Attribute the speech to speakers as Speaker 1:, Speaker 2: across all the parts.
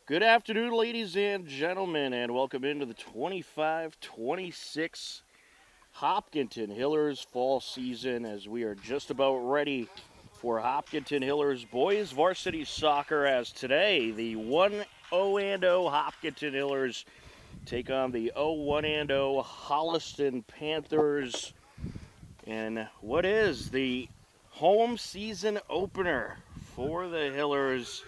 Speaker 1: Good afternoon, ladies and gentlemen, and welcome into the 25-26 Hopkinton Hillers fall season as we are just about ready for Hopkinton Hillers boys varsity soccer as today the 1-0 Hopkinton Hillers take on the 0-1 Holliston Panthers and what is the home season opener for the Hillers.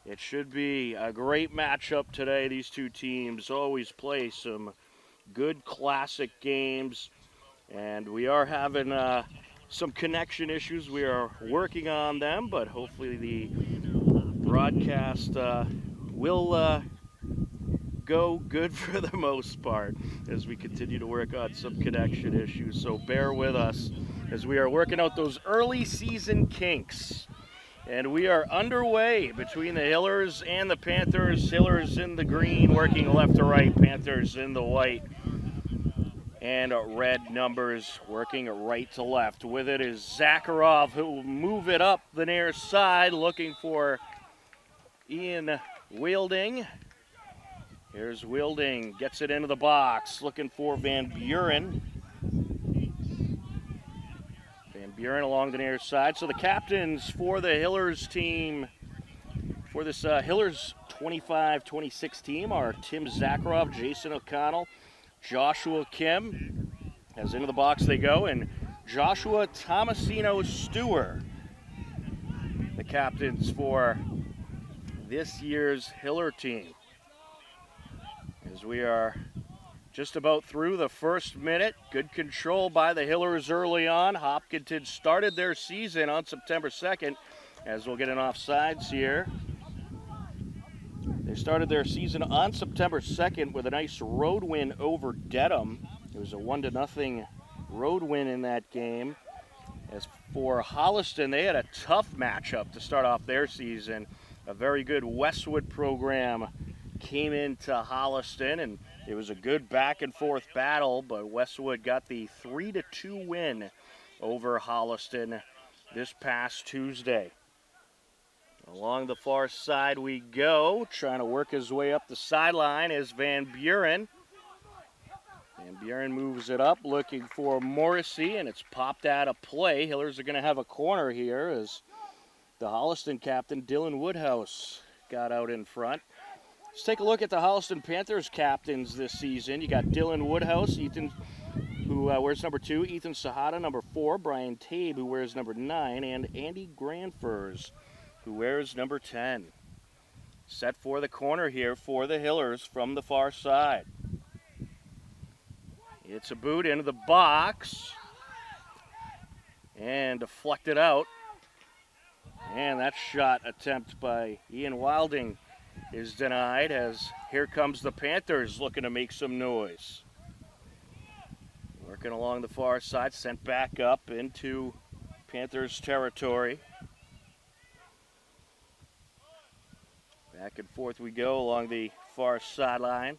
Speaker 1: It should be a great matchup today. These two teams always play some good classic games, and we are having some connection issues. We are working on them, but hopefully the broadcast will go good for the most part as we continue to work on some connection issues. So bear with us as we are working out those early season kinks. And we are underway between the Hillers and the Panthers. Hillers in the green, working left to right. Panthers in the white and red numbers, working right to left. With it is Zakharov, who will move it up the near side, looking for Ian Wielding. Here's Wielding, gets it into the box, looking for Van Buren. Van Buren along the near side. So the captains for the Hillers team, for this Hillers 25-26 team, are Tim Zakharov, Jason O'Connell, Joshua Kim, as into the box they go, and Joshua Tomasino Stewart, the captains for this year's Hiller team. As we are just about through the first minute, good control by the Hillers early on. Hopkinton started their season on September 2nd, as we'll get an offsides here. They started their season on September 2nd with a nice road win over Dedham. It was a 1-0 road win in that game. As for Holliston, they had a tough matchup to start off their season. A very good Westwood program came into Holliston, and it was a good back and forth battle, but Westwood got the 3-2 win over Holliston this past Tuesday. Along the far side we go, trying to work his way up the sideline is Van Buren. Van Buren moves it up, looking for Morrissey, and it's popped out of play. Hillers are going to have a corner here as the Holliston captain, Dylan Woodhouse, got out in front. Let's take a look at the Holliston Panthers captains this season. You got Dylan Woodhouse, Ethan, who wears number 2, Ethan Sahada, number 4, Brian Tabe, who wears number 9, and Andy Granfers, who wears number 10. Set for the corner here for the Hillers from the far side. It's a boot into the box and deflected out. And that shot attempt by Ian Wilding is denied, as here comes the Panthers looking to make some noise. Working along the far side, sent back up into Panthers territory. Back and forth we go along the far sideline.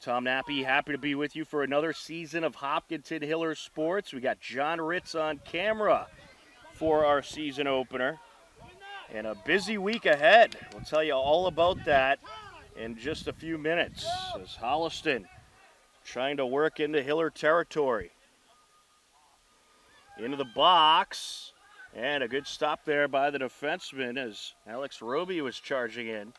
Speaker 1: Tom Nappy, happy to be with you for another season of Hopkinton Hiller Sports. We got John Ritz on camera for our season opener. And a busy week ahead. We'll tell you all about that in just a few minutes as Holliston trying to work into Hiller territory. Into the box. And a good stop there by the defenseman as Alex Roby was charging in.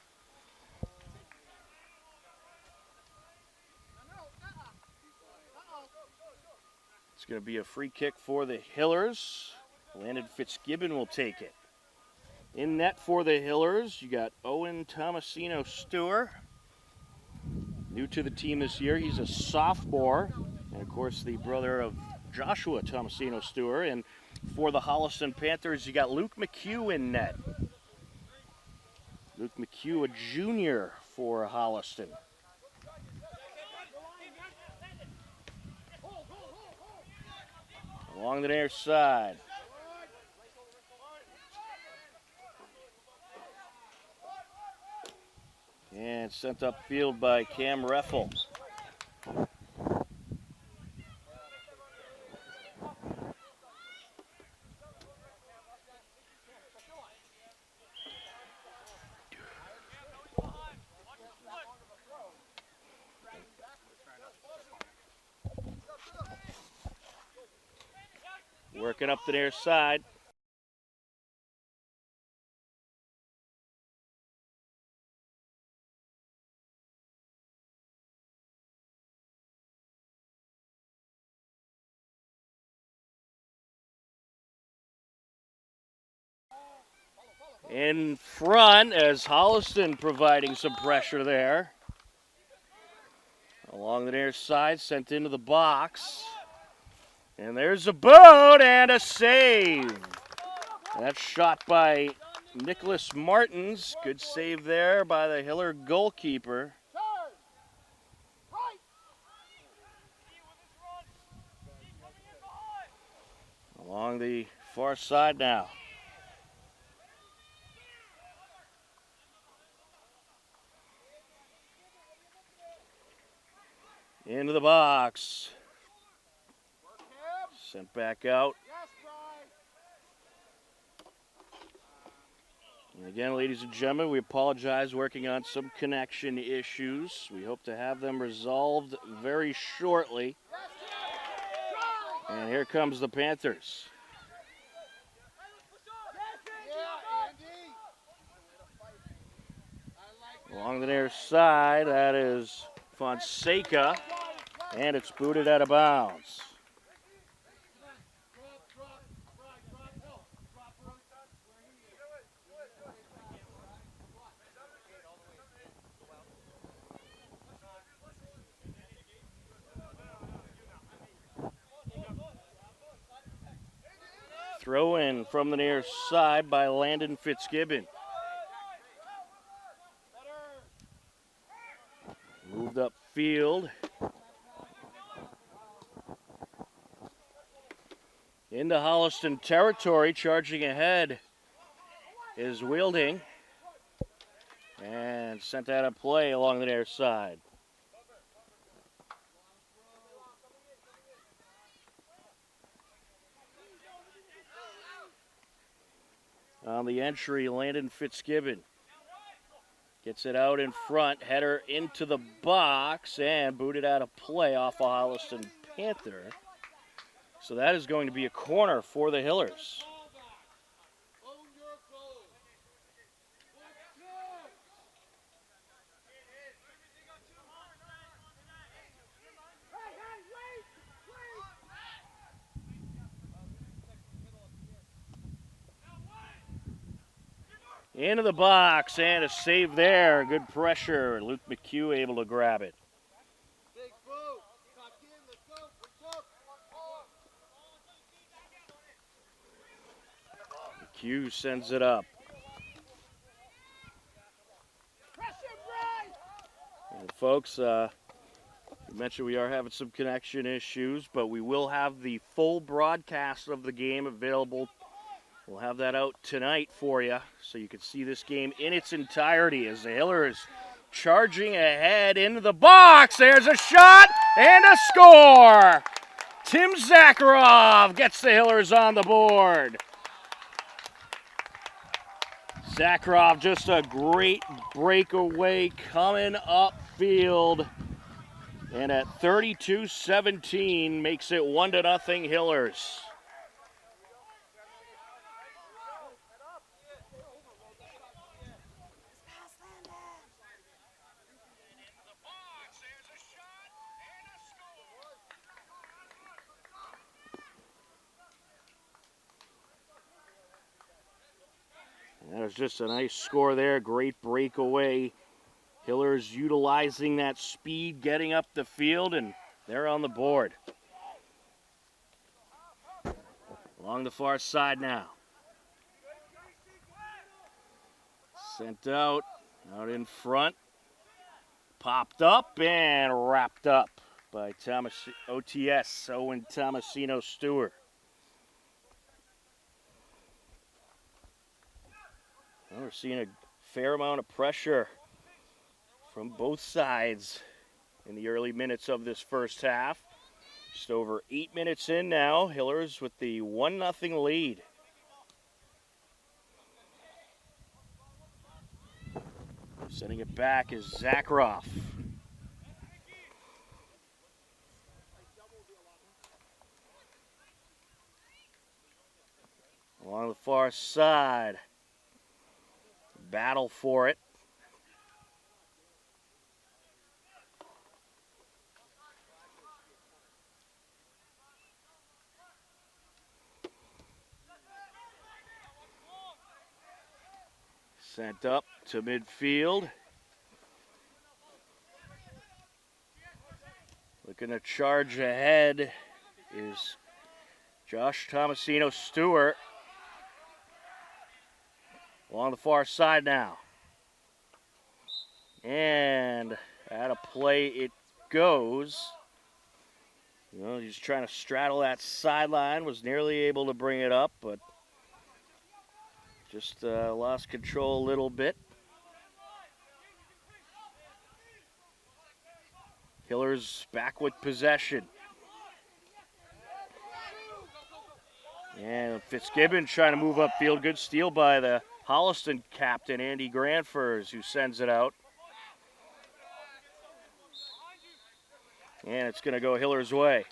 Speaker 1: It's going to be a free kick for the Hillers. Landon Fitzgibbon will take it. In net for the Hillers, you got Owen Tomasino Stewart. New to the team this year. He's a sophomore. And, of course, the brother of Joshua Tomasino Stewart. And for the Holliston Panthers, you got Luke McHugh in net. Luke McHugh, a junior for Holliston. Along the near side. And sent upfield by Cam Reffel. working up the near side. In front as Holliston providing some pressure there. Along the near side, sent into the box. And there's a boot and a save. That's shot by Nicholas Martins. Good save there by the Hiller goalkeeper. Along the far side now. Into the box. Sent back out. And again, ladies and gentlemen, we apologize, working on some connection issues. We hope to have them resolved very shortly. And here comes the Panthers. Along the near side, that is Fonseca, and it's booted out of bounds. Throw in from the near side by Landon Fitzgibbon. Moved upfield. Into Holliston territory, charging ahead is Wielding. And sent out of play along the near side. On the entry, Landon Fitzgibbon gets it out in front, header into the box, and booted out of play off a Holliston Panther. So that is going to be a corner for the Hillers. Into the box, and a save there. Good pressure. Luke McHugh able to grab it. McHugh sends it up. And folks, we mentioned we are having some connection issues, but we will have the full broadcast of the game available. We'll have that out tonight for you, so you can see this game in its entirety as the Hillers charging ahead into the box. There's a shot and a score. Tim Zakharov gets the Hillers on the board. Zakharov, just a great breakaway coming upfield. And at 32-17, makes it 1-0 Hillers. That was just a nice score there. Great breakaway. Hillers utilizing that speed, getting up the field, and they're on the board. Along the far side now. Sent out in front. Popped up and wrapped up by OTS, Owen Tomasino Stewart. Well, we're seeing a fair amount of pressure from both sides in the early minutes of this first half. Just over 8 minutes in now, Hillers with the 1-0 lead. Sending it back is Zakharov. Along the far side. Battle for it. Sent up to midfield. Looking to charge ahead is Josh Tomasino Stewart. Along the far side now. And out of play it goes. He's trying to straddle that sideline. Was nearly able to bring it up, but just lost control a little bit. Hillers back with possession. And Fitzgibbon trying to move upfield. Good steal by the Holliston captain, Andy Granfers, who sends it out. And it's going to go Hillers' way.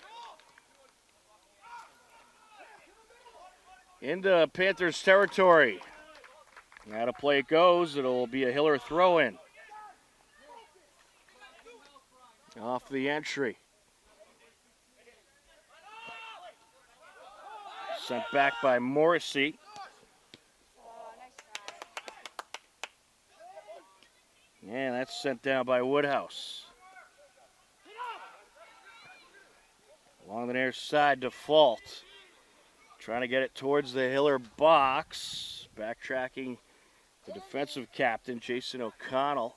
Speaker 1: Into Panthers territory. Out of play it goes. It'll be a Hiller throw-in. Off the entry. Sent back by Morrissey. And that's sent down by Woodhouse. Along the near side, Default. Trying to get it towards the Hiller box. Backtracking the defensive captain, Jason O'Connell.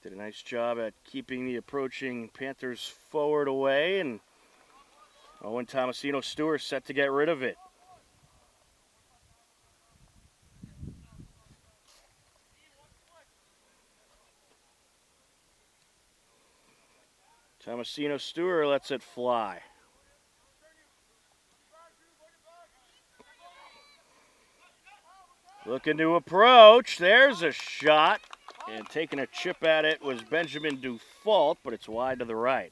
Speaker 1: Did a nice job at keeping the approaching Panthers forward away, and Owen Tomasino Stewart set to get rid of it. Tomasino Stewart lets it fly. Looking to approach. There's a shot. And taking a chip at it was Benjamin Dufault, but it's wide to the right.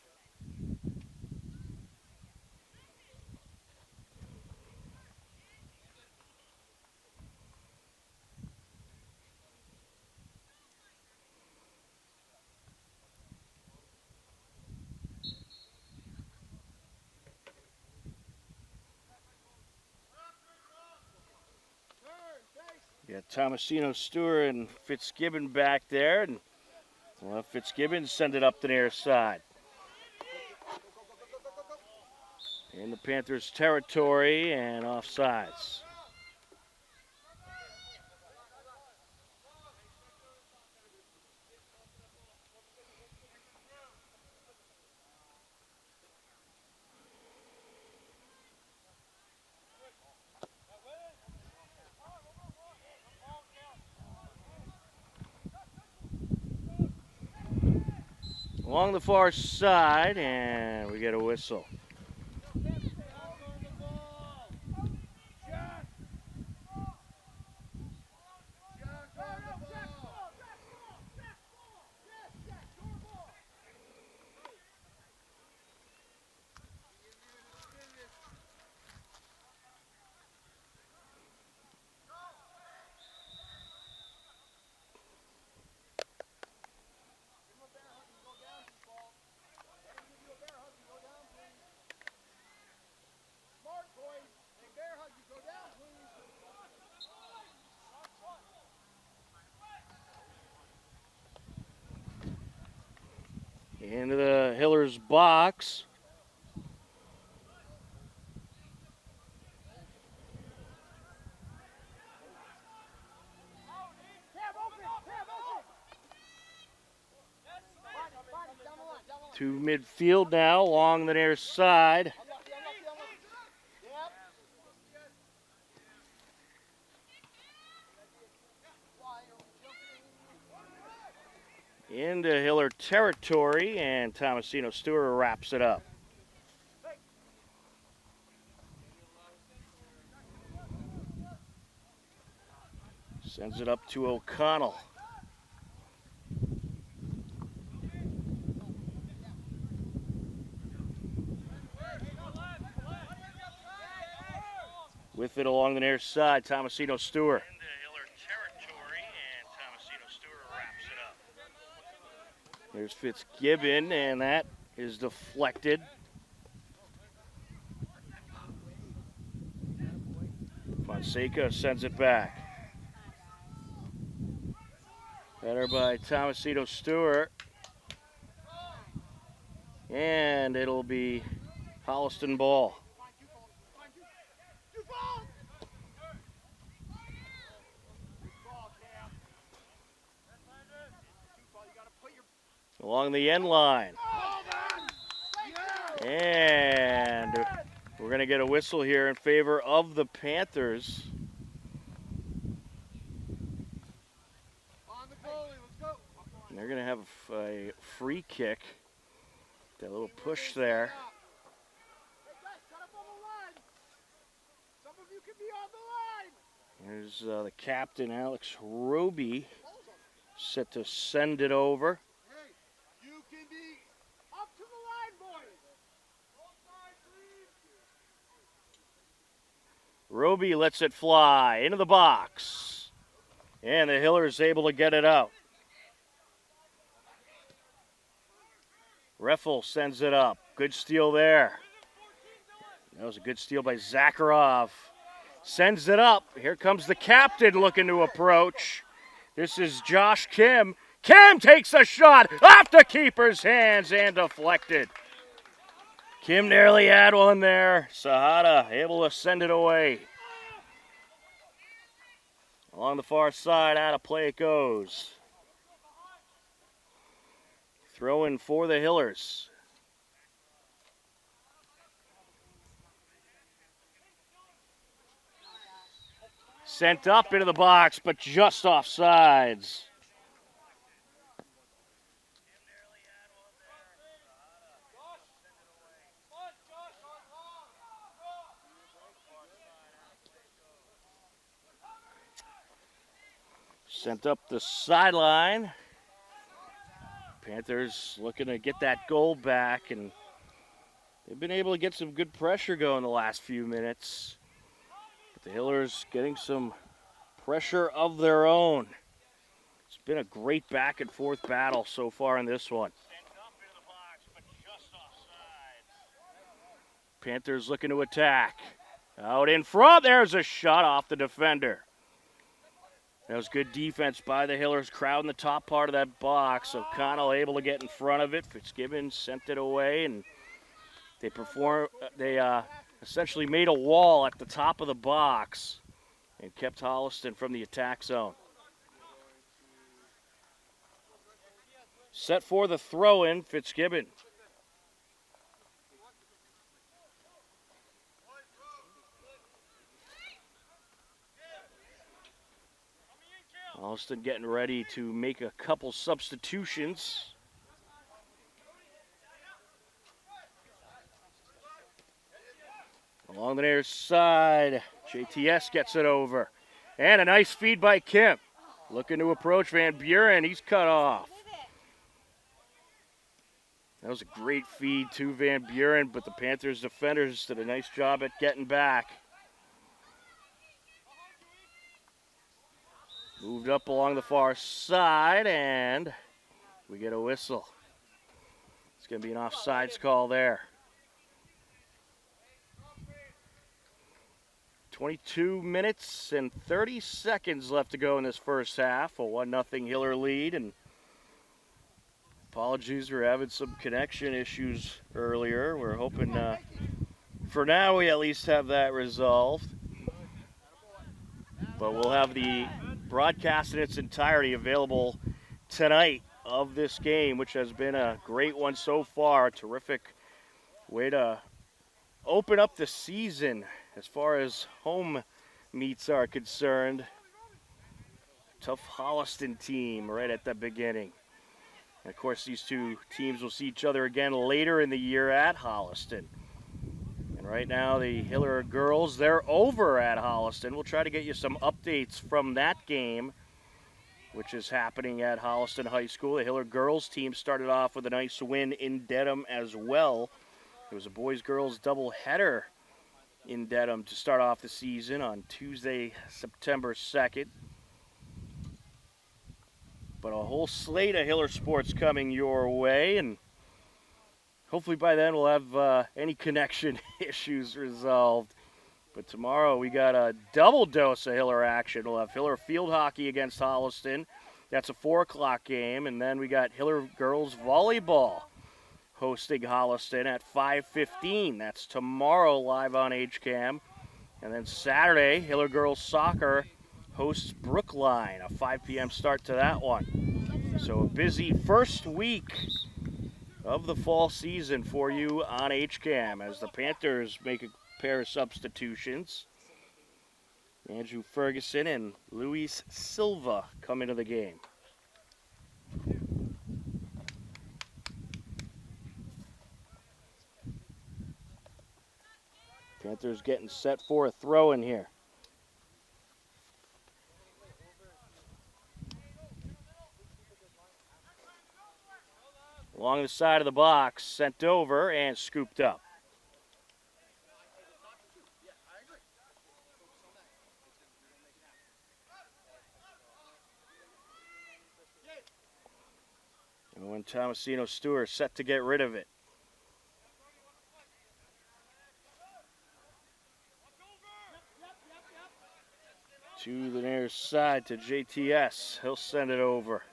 Speaker 1: Yeah, Tomasino Stewart and Fitzgibbon back there, and Fitzgibbon send it up the near side. In the Panthers' territory and offsides. Along the far side, and we get a whistle. Into the Hillers box. To midfield now, along the near side. Into Hiller territory, and Tomasino Stewart wraps it up. Sends it up to O'Connell. With it along the near side, Tomasino Stewart. There's Fitzgibbon, and that is deflected. Fonseca sends it back. Header by Tomasino Stewart. And it'll be Holliston ball. Along the end line. And we're going to get a whistle here in favor of the Panthers. And they're going to have a free kick. That little push there. Here's the captain, Alex Roby, set to send it over. Roby lets it fly into the box. And the Hillers able to get it out. Reffel sends it up. Good steal there. That was a good steal by Zakharov. Sends it up. Here comes the captain looking to approach. This is Josh Kim. Kim takes a shot off the keeper's hands and deflected. Kim nearly had one there. Sahada able to send it away. Along the far side, out of play it goes. Throw in for the Hillers. Sent up into the box, but just off sides. Sent up the sideline. Panthers looking to get that goal back, and they've been able to get some good pressure going the last few minutes. But the Hillers getting some pressure of their own. It's been a great back and forth battle so far in this one. Panthers looking to attack. Out in front, there's a shot off the defender. That was good defense by the Hillers, crowding the top part of that box. O'Connell able to get in front of it. Fitzgibbon sent it away, and they essentially made a wall at the top of the box and kept Holliston from the attack zone. Set for the throw-in, Fitzgibbon. Holliston getting ready to make a couple substitutions. Along the near side, JTS gets it over. And a nice feed by Kim. Looking to approach Van Buren. He's cut off. That was a great feed to Van Buren, but the Panthers defenders did a nice job at getting back. Moved up along the far side, and we get a whistle. It's going to be an offsides call there. 22 minutes and 30 seconds left to go in this first half. A 1-0 Hiller lead, and apologies for having some connection issues earlier. We're hoping for now we at least have that resolved. But we'll have the broadcast in its entirety available tonight of this game, which has been a great one so far. A terrific way to open up the season as far as home meets are concerned. Tough Holliston team right at the beginning. And of course, these two teams will see each other again later in the year at Holliston. And right now, the Hiller girls, they're over at Holliston. We'll try to get you some updates from that game, which is happening at Holliston High School. The Hiller girls team started off with a nice win in Dedham as well. It was a boys-girls doubleheader in Dedham to start off the season on Tuesday, September 2nd. But a whole slate of Hiller sports coming your way, and hopefully by then we'll have any connection issues resolved. But tomorrow we got a double dose of Hiller action. We'll have Hiller field hockey against Holliston. That's a 4 o'clock game. And then we got Hiller girls volleyball hosting Holliston at 5:15. That's tomorrow live on HCAM. And then Saturday, Hiller girls soccer hosts Brookline, a 5 p.m. start to that one. So a busy first week of the fall season for you on HCAM as the Panthers make a pair of substitutions. Andrew Ferguson and Luis Silva come into the game. Panthers getting set for a throw in here. Along the side of the box, sent over and scooped up. And when Tomasino Stewart set to get rid of it. To the near side to JTS. He'll send it over.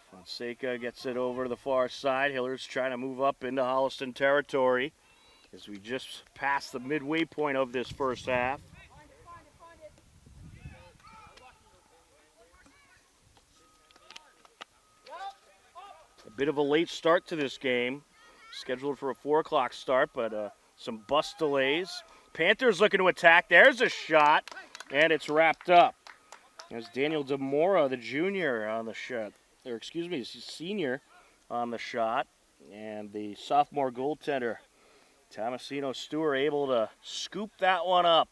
Speaker 1: Fonseca gets it over to the far side. Hiller's trying to move up into Holliston territory as we just passed the midway point of this first half. A bit of a late start to this game. Scheduled for a 4 o'clock start, but some bus delays. Panthers looking to attack. There's a shot, and it's wrapped up. There's Daniel DeMora, the junior, on the shot. Or excuse me, senior on the shot. And the sophomore goaltender, Tomasino Stewart, able to scoop that one up.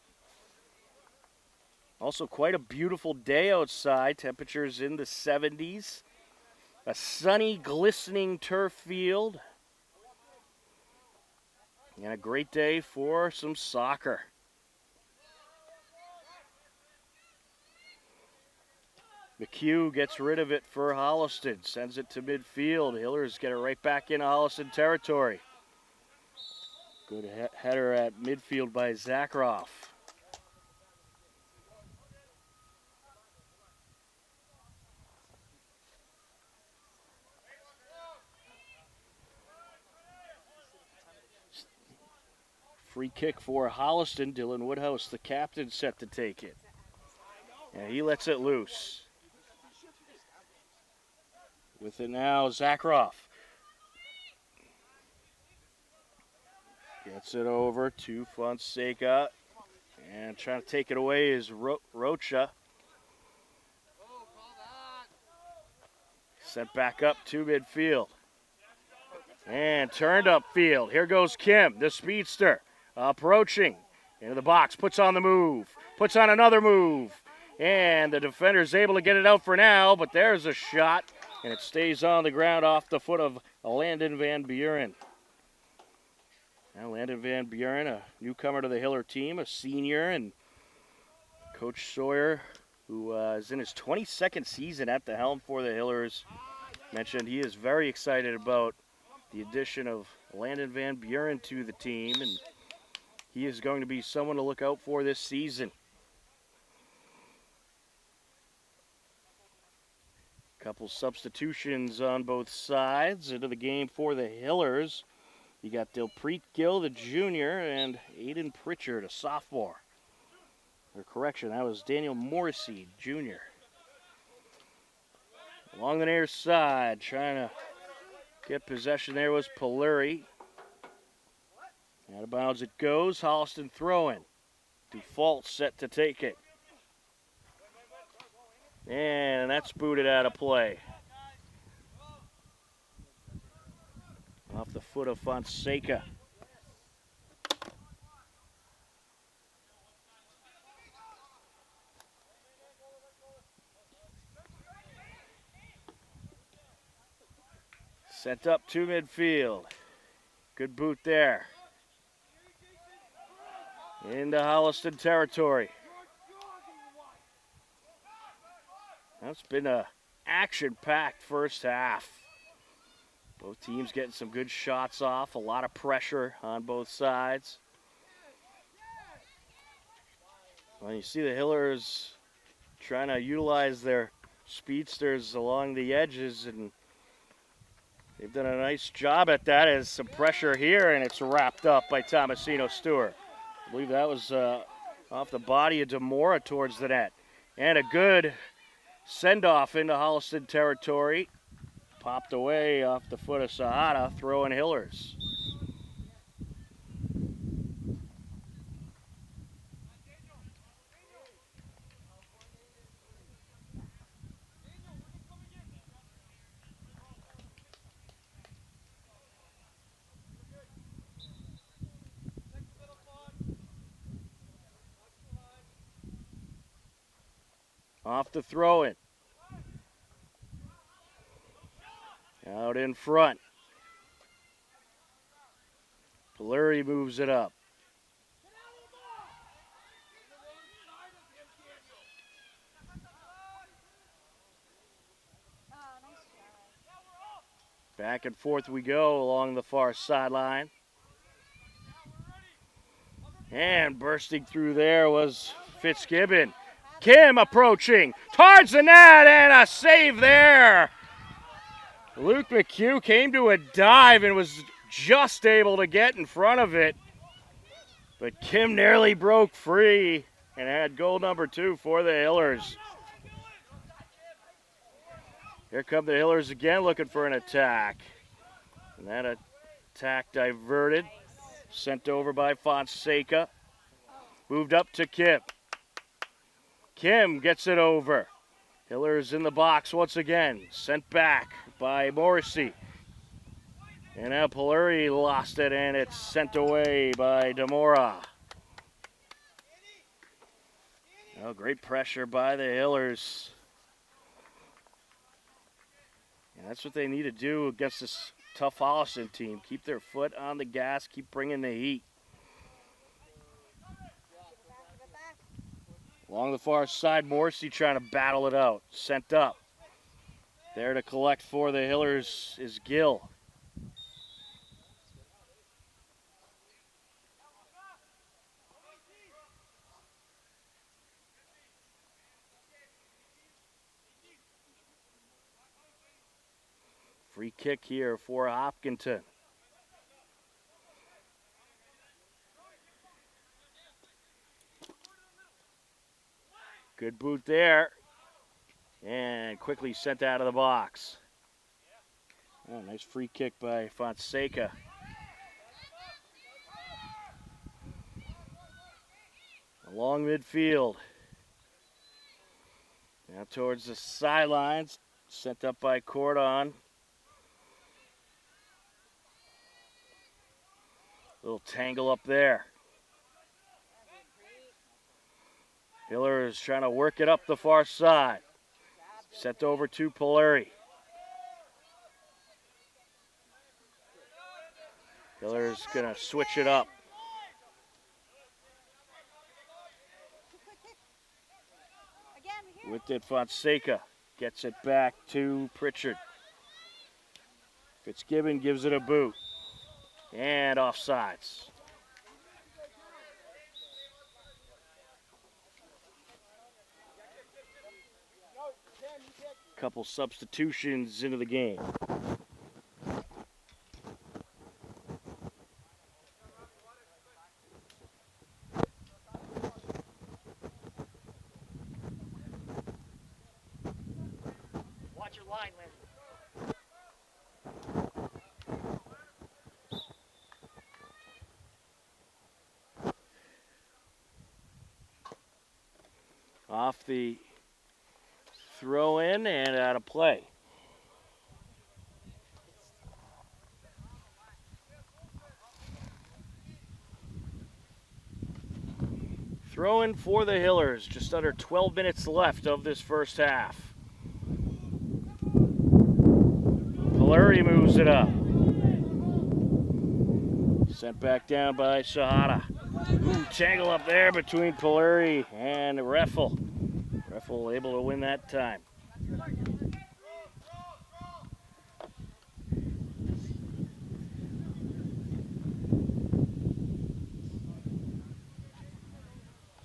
Speaker 1: Also quite a beautiful day outside. Temperatures in the 70s. A sunny, glistening turf field. And a great day for some soccer. McHugh gets rid of it for Holliston. Sends it to midfield. Hillers get it right back into Holliston territory. Good header at midfield by Zakharoff. Free kick for Holliston. Dylan Woodhouse, the captain, set to take it. And he lets it loose. With it now, Zakharoff. Gets it over to Fonseca. And trying to take it away is Rocha. Sent back up to midfield. And turned upfield. Here goes Kim, the speedster. Approaching into the box, puts on the move, puts on another move, and the defender's able to get it out for now, but there's a shot, and it stays on the ground off the foot of Landon Van Buren. Now Landon Van Buren, a newcomer to the Hiller team, a senior, and Coach Sawyer, who is in his 22nd season at the helm for the Hillers, mentioned he is very excited about the addition of Landon Van Buren to the team, and he is going to be someone to look out for this season. Couple substitutions on both sides into the game for the Hillers. You got Dilpreet Gill, the junior, and Aiden Pritchard, a sophomore. Or correction, that was Daniel Morrissey, junior. Along the near side, trying to get possession there was Poluri. Out of bounds it goes. Holliston throwing. Default set to take it. And that's booted out of play. Off the foot of Fonseca. Sent up to midfield. Good boot there. into Holliston territory. That's been a action-packed first half. Both teams getting some good shots off, a lot of pressure on both sides. Well, you see the Hillers trying to utilize their speedsters along the edges, and they've done a nice job at that. As some pressure here, and it's wrapped up by Tomasino Stewart. I believe that was off the body of Demora towards the net. And a good send-off into Holliston territory. Popped away off the foot of Sahara, throwing Hillers. Off the throw-in. Out in front. Polari moves it up. Back and forth we go along the far sideline. And bursting through there was Fitzgibbon. Kim approaching towards the net, and a save there. Luke McHugh came to a dive and was just able to get in front of it. But Kim nearly broke free and had goal number 2 for the Hillers. Here come the Hillers again looking for an attack. And that attack diverted. Sent over by Fonseca. Moved up to Kim. Kim gets it over. Hillers in the box once again. Sent back by Morrissey. And now Polari lost it, and it's sent away by Demora. Oh, great pressure by the Hillers. And that's what they need to do against this tough Holliston team. Keep their foot on the gas, keep bringing the heat. Along the far side, Morrissey trying to battle it out. Sent up. There to collect for the Hillers is Gill. Free kick here for Hopkinton. Good boot there. And quickly sent out of the box. Oh, nice free kick by Fonseca. Along midfield. Now towards the sidelines. Sent up by Cordon. Little tangle up there. Hillers trying to work it up the far side. Sent over to Polari. Hillers gonna switch it up. With it, Fonseca gets it back to Pritchard. Fitzgibbon gives it a boot. And offsides. Couple substitutions into the game.
Speaker 2: Watch your line, Lynn.
Speaker 1: Off the throw in and out of play. Throw in for the Hillers. Just under 12 minutes left of this first half. Polari moves it up. Sent back down by Shahada. Ooh, tangle up there between Polari and Reffel. Reffel able to win that time.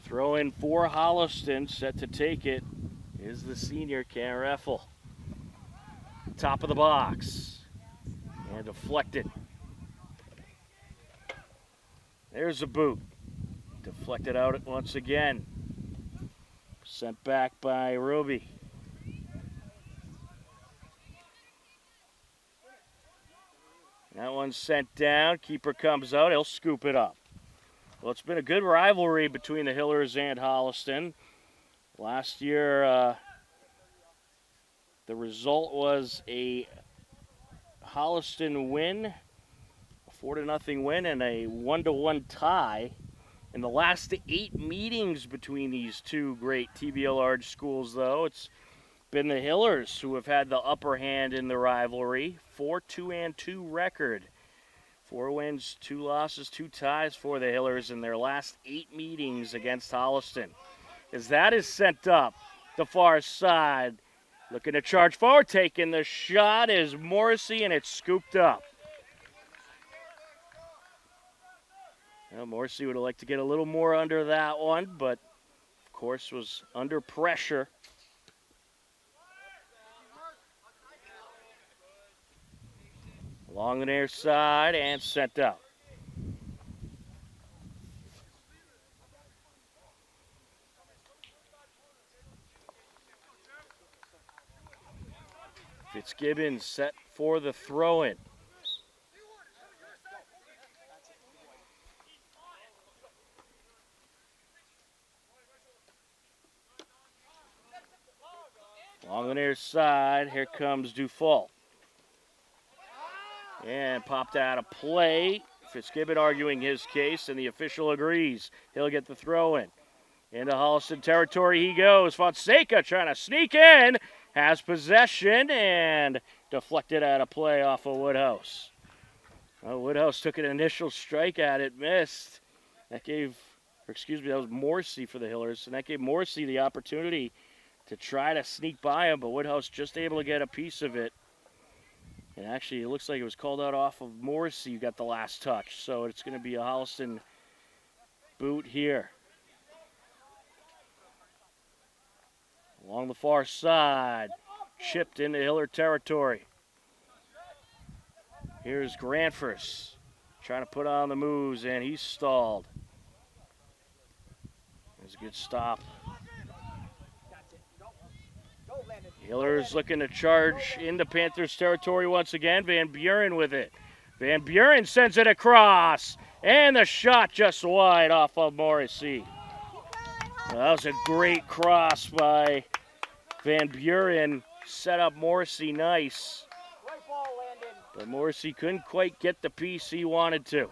Speaker 1: Throw in for Holliston, set to take it, is the senior Cam Reffel. Top of the box. And deflected. There's a boot. Deflected out once again. Sent back by Ruby. That one's sent down. Keeper comes out. He'll scoop it up. Well, it's been a good rivalry between the Hillers and Holliston. Last year, the result was a Holliston win, a 4-0 win, and a 1-1 tie. In the last 8 meetings between these two great TBL large schools, though, it's been the Hillers who have had the upper hand in the rivalry. 4-2-2 record. 4 wins, 2 losses, 2 ties for the Hillers in their last 8 meetings against Holliston. As that is sent up the far side, looking to charge forward, taking the shot is Morrissey, and it's scooped up. Well, Morrissey would have liked to get a little more under that one, but of course was under pressure. Along the near side and sent out. Fitzgibbon set for the throw-in. Along the near side, here comes Dufault. And popped out of play. Fitzgibbon arguing his case, and the official agrees. He'll get the throw-in. Into Holliston territory he goes. Fonseca trying to sneak in. Has possession and deflected out of play off of Woodhouse. Well, Woodhouse took an initial strike at it, missed. That was Morrissey for the Hillers, and that gave Morrissey the opportunity to try to sneak by him, but Woodhouse just able to get a piece of it. And actually, it looks like it was called out off of Morrissey who got the last touch. So it's going to be a Holliston boot here. Along the far side, chipped into Hiller territory. Here's Granfors trying to put on the moves, and he's stalled. There's a good stop. Hillers looking to charge into Panthers territory once again. Van Buren with it. Van Buren sends it across, and the shot just wide off of Morrissey. Well, that was a great cross by Van Buren. Set up Morrissey nice. But Morrissey couldn't quite get the piece he wanted to.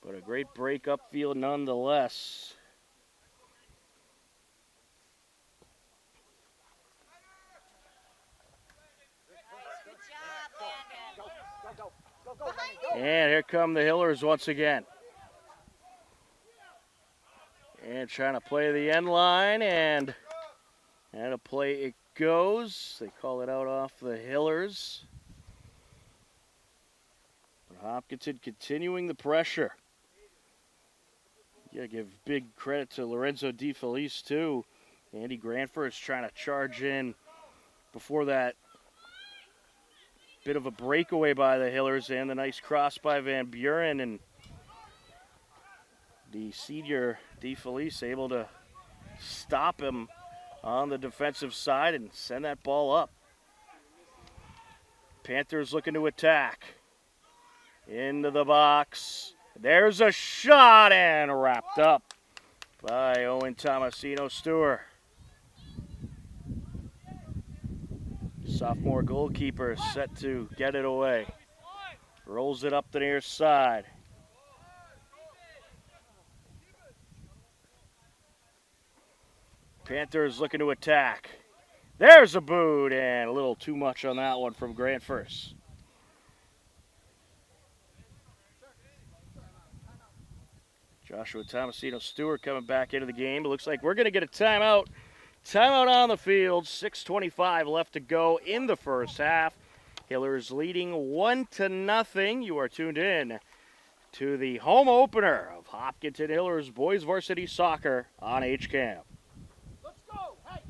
Speaker 1: But a great break upfield nonetheless. And here come the Hillers once again. And trying to play the end line, and a play it goes. They call it out off the Hillers. But Hopkinton continuing the pressure. Yeah, give big credit to Lorenzo DeFelice too. Andy Granfer is trying to charge in before that bit of a breakaway by the Hillers and the nice cross by Van Buren, and the senior DeFelice able to stop him on the defensive side and send that ball up. Panthers looking to attack. Into the box. There's a shot and wrapped up by Owen Tomasino Stewart. Sophomore goalkeeper set to get it away. Rolls it up the near side. Panthers looking to attack. There's a boot, and a little too much on that one from Grant first. Joshua Tomasino Stewart coming back into the game. It looks like we're going to get a timeout. Timeout on the field. 6:25 left to go in the first half. Hillers leading 1-0. You are tuned in to the home opener of Hopkinton Hillers Boys Varsity Soccer on HCAM.
Speaker 2: Let's go. Hey.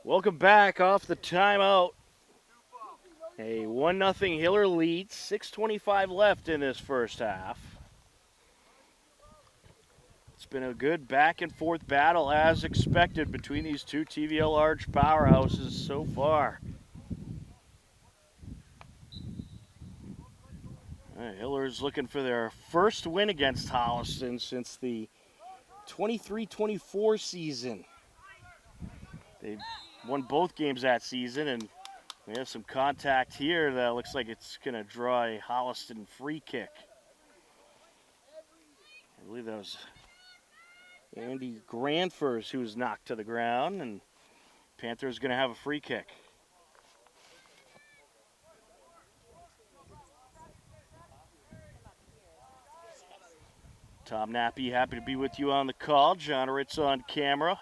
Speaker 1: Welcome back off the timeout. A 1-0 Hiller lead. 6:25 left in this first half. It's been a good back and forth battle as expected between these two TVL Arch powerhouses so far. Hillers looking for their first win against Holliston since the 23-24 season. They won both games that season, and we have some contact here that looks like it's going to draw a Holliston free kick. I believe that was Andy Granfers who was knocked to the ground, and Panthers going to have a free kick. Tom Nappy, happy to be with you on the call. John Ritz on camera.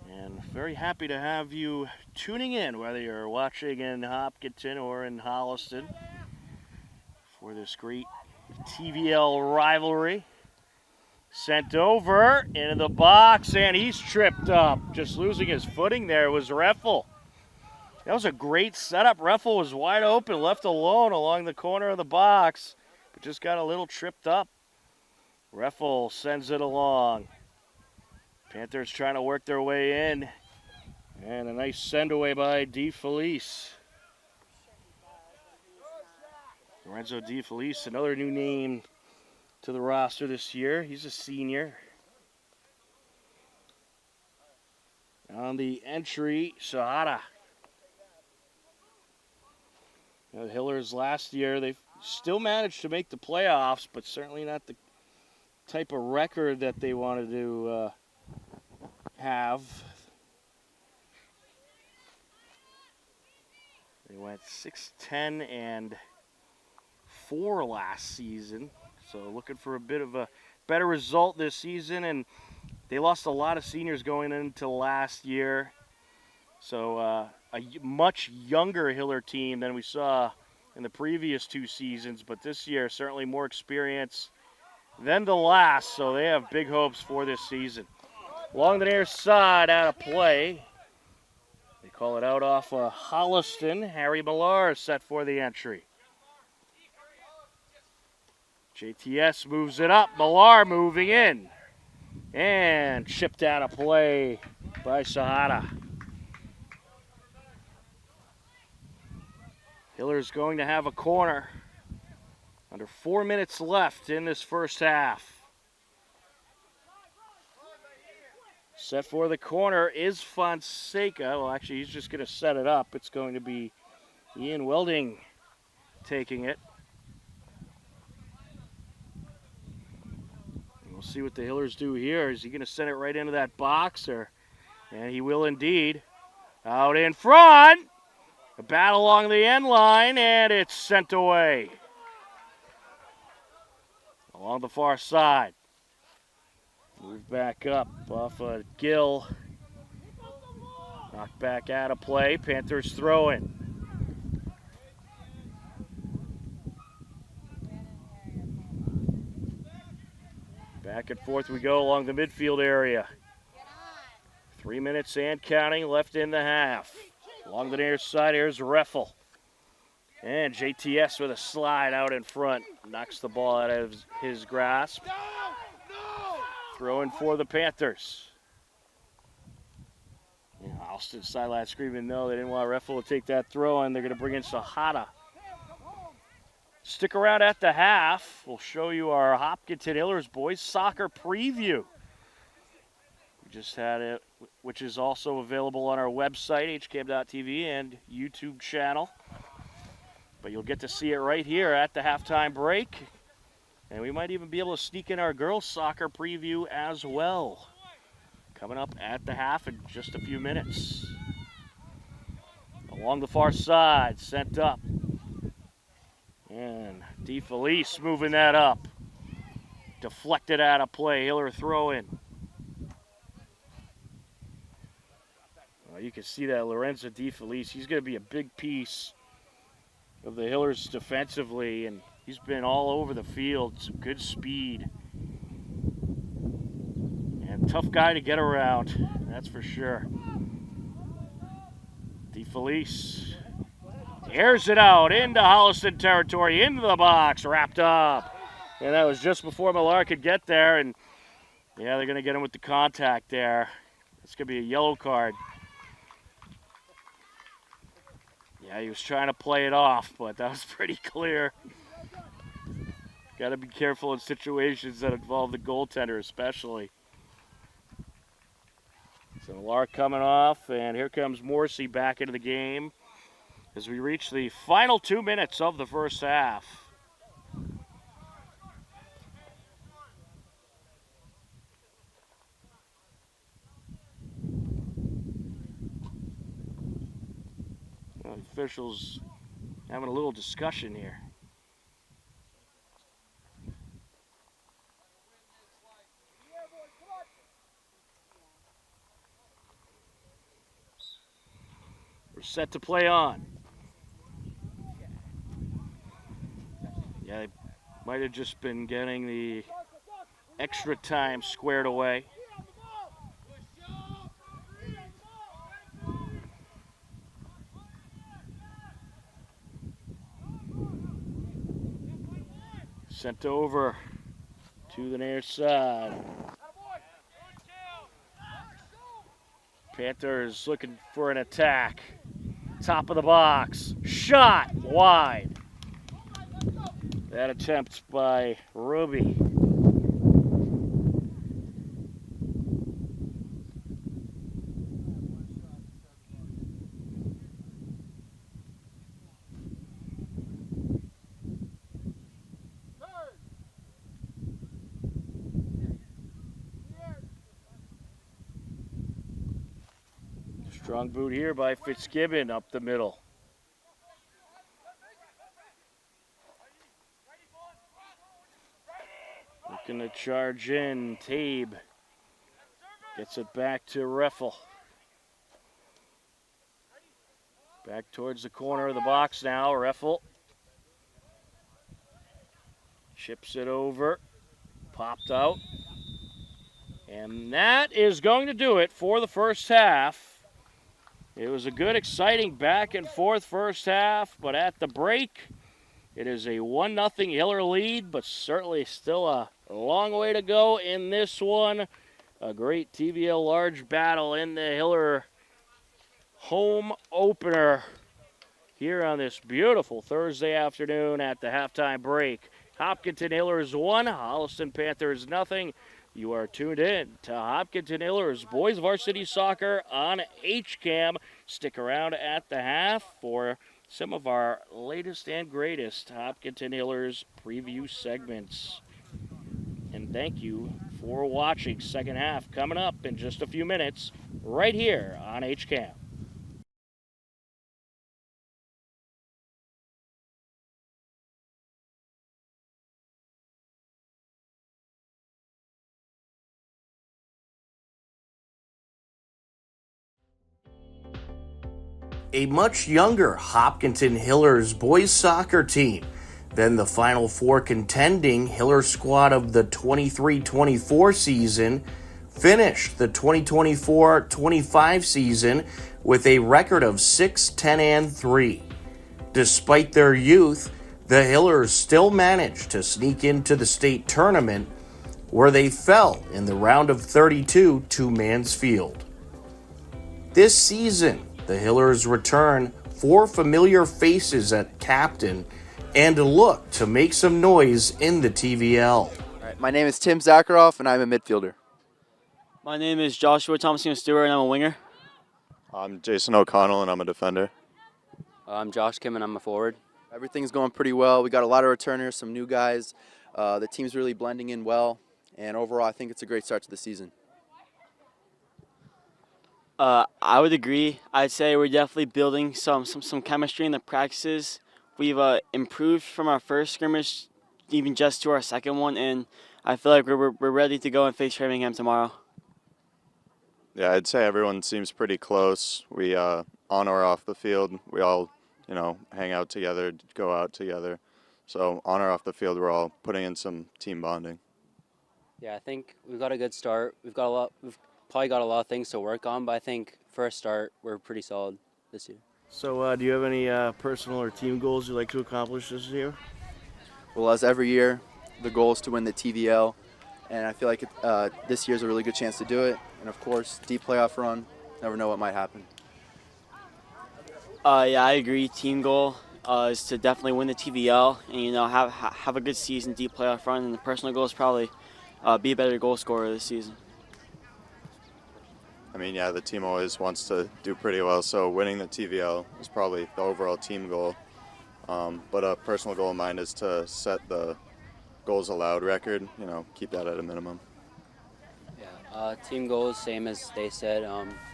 Speaker 1: And very happy to have you tuning in, whether you're watching in Hopkinton or in Holliston, for this great TVL rivalry. Sent over into the box, and he's tripped up. Just losing his footing there was Reffel. That was a great setup. Reffel was wide open, left alone along the corner of the box, but just got a little tripped up. Reffel sends it along. Panthers trying to work their way in. And a nice send away by DeFelice. Lorenzo DeFelice, another new name to the roster this year. He's a senior. On the entry, Sahara. The Hillers last year, they still managed to make the playoffs, but certainly not the type of record that they wanted to have. They went 6-10-4 last season, so looking for a bit of a better result this season, and they lost a lot of seniors going into last year. So a much younger Hiller team than we saw in the previous two seasons, but this year certainly more experience than the last, so they have big hopes for this season. Along the near side, out of play. They call it out off Holliston. Harry Millar set for the entry. JTS moves it up. Millar moving in. And chipped out of play by Sahara. Hiller's going to have a corner. Under 4 minutes left in this first half. Set for the corner is Fonseca. Well, actually, he's just going to set it up. It's going to be Ian Welding taking it. And we'll see what the Hillers do here. Is he going to send it right into that box? And he will indeed. Out in front. A bat along the end line, and it's sent away. Along the far side. Move back up off of Gill. Knocked back out of play. Panthers throwing. Back and forth we go along the midfield area. 3 minutes and counting left in the half. Along the near side, here's Reffel. And JTS with a slide out in front. Knocks the ball out of his grasp. Throwing for the Panthers. Holliston sideline screaming no. They didn't want Reffel to take that throw, and they're going to bring in Sahara. Stick around at the half. We'll show you our Hopkinton Hillers boys soccer preview. We just had it, which is also available on our website, hcam.tv, and YouTube channel. But you'll get to see it right here at the halftime break. And we might even be able to sneak in our girls soccer preview as well. Coming up at the half in just a few minutes. Along the far side, sent up. And DeFelice moving that up. Deflected out of play. Hiller throw in. Well, you can see that Lorenzo DeFelice, he's going to be a big piece of the Hillers defensively, and he's been all over the field. Some good speed. And tough guy to get around, that's for sure. DeFelice airs it out into Holliston territory, into the box, wrapped up. And that was just before Millar could get there, and yeah, they're going to get him with the contact there. It's going to be a yellow card. Yeah, he was trying to play it off, but that was pretty clear. Got to be careful in situations that involve the goaltender especially. So Millar coming off, and here comes Morrissey back into the game as we reach the final 2 minutes of the first half. Well, the officials having a little discussion here. We're set to play on. Yeah, they might have just been getting the extra time squared away. Sent over to the near side. Panthers looking for an attack. Top of the box. Shot wide. That attempt by Ruby. Strong boot here by Fitzgibbon up the middle. Looking to charge in. Tabe gets it back to Reffel. Back towards the corner of the box now. Reffel chips it over. Popped out. And that is going to do it for the first half. It was a good, exciting back and forth first half, but at the break, it is a 1-0 Hiller lead, but certainly still a long way to go in this one. A great TVL large battle in the Hiller home opener here on this beautiful Thursday afternoon at the halftime break. Hopkinton Hillers 1, Holliston Panthers nothing. You are tuned in to Hopkinton Hillers Boys Varsity Soccer on HCAM. Stick around at the half for some of our latest and greatest Hopkinton Hillers preview segments. And thank you for watching. Second half coming up in just a few minutes right here on HCAM. A much younger Hopkinton Hillers boys soccer team than the Final Four contending Hiller squad of the 23-24 season finished the 2024-25 season with a record of 6-10-3. Despite their youth, the Hillers still managed to sneak into the state tournament, where they fell in the round of 32 to Mansfield. This season, the Hillers return 4 familiar faces at captain and look to make some noise in the TVL.
Speaker 3: All right, my name is Tim Zakharoff, and I'm a midfielder.
Speaker 4: My name is Joshua Thompson-Stewart, and I'm a winger.
Speaker 5: I'm Jason O'Connell, and I'm a defender.
Speaker 6: I'm Josh Kim, and I'm a forward.
Speaker 3: Everything's going pretty well. We got a lot of returners, some new guys. The team's really blending in well, and overall, I think it's a great start to the season.
Speaker 4: I would agree. I'd say we're definitely building some chemistry in the practices. We've improved from our first scrimmage, even just to our second one, and I feel like we're ready to go and face Framingham tomorrow.
Speaker 5: Yeah, I'd say everyone seems pretty close. We, on or off the field, we all, hang out together, go out together. So on or off the field, we're all putting in some team bonding.
Speaker 6: Yeah, I think we've got a good start. We've probably got a lot of things to work on, but I think for a start, we're pretty solid this year.
Speaker 1: So do you have any personal or team goals you'd like to accomplish this year?
Speaker 3: Well, as every year, the goal is to win the TVL, and I feel like this year's a really good chance to do it. And of course, deep playoff run, never know what might happen.
Speaker 4: Yeah, I agree. Team goal is to definitely win the TVL and have a good season, deep playoff run. And the personal goal is probably be a better goal scorer this season.
Speaker 5: I mean, yeah, the team always wants to do pretty well, so winning the TVL is probably the overall team goal. But a personal goal of mine is to set the goals allowed record, keep that at a minimum.
Speaker 6: Yeah, team goals, same as they said.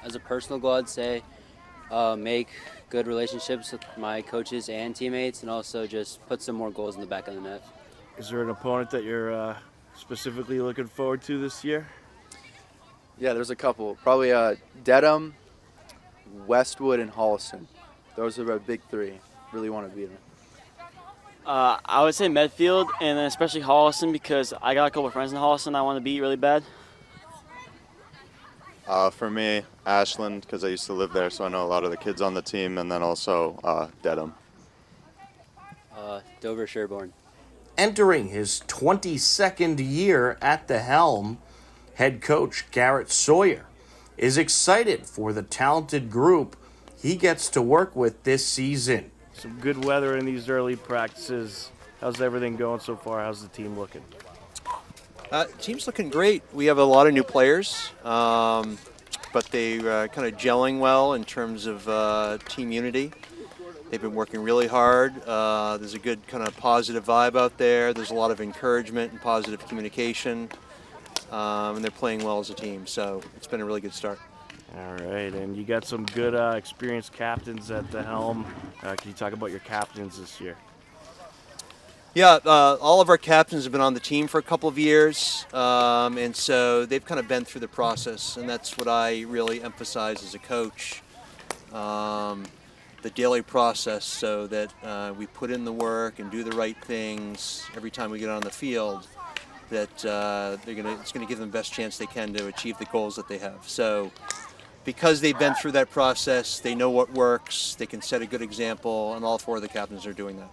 Speaker 6: As a personal goal, I'd say make good relationships with my coaches and teammates, and also just put some more goals in the back of the net.
Speaker 1: Is there an opponent that you're specifically looking forward to this year?
Speaker 3: Yeah, there's a couple. Probably Dedham, Westwood, and Holliston. Those are our big 3. Really want to beat them.
Speaker 4: I would say Medfield, and then especially Holliston, because I got a couple of friends in Holliston I want to beat really bad.
Speaker 5: For me, Ashland, because I used to live there, so I know a lot of the kids on the team, and then also Dedham.
Speaker 6: Dover Sherborne.
Speaker 1: Entering his 22nd year at the helm, head coach Garrett Sawyer is excited for the talented group he gets to work with this season. Some good weather in these early practices. How's everything going so far? How's the team looking?
Speaker 7: Team's looking great. We have a lot of new players, but they kind of gelling well in terms of team unity. They've been working really hard. There's a good kind of positive vibe out there. There's a lot of encouragement and positive communication. And they're playing well as a team, so it's been a really good start.
Speaker 1: All right, and you got some good experienced captains at the helm. Can you talk about your captains this year?
Speaker 7: Yeah, all of our captains have been on the team for a couple of years, and so they've kind of been through the process, and that's what I really emphasize as a coach, the daily process, so that we put in the work and do the right things every time we get on the field, that it's going to give them the best chance they can to achieve the goals that they have. So because they've been through that process, they know what works, they can set a good example, and all 4 of the captains are doing that.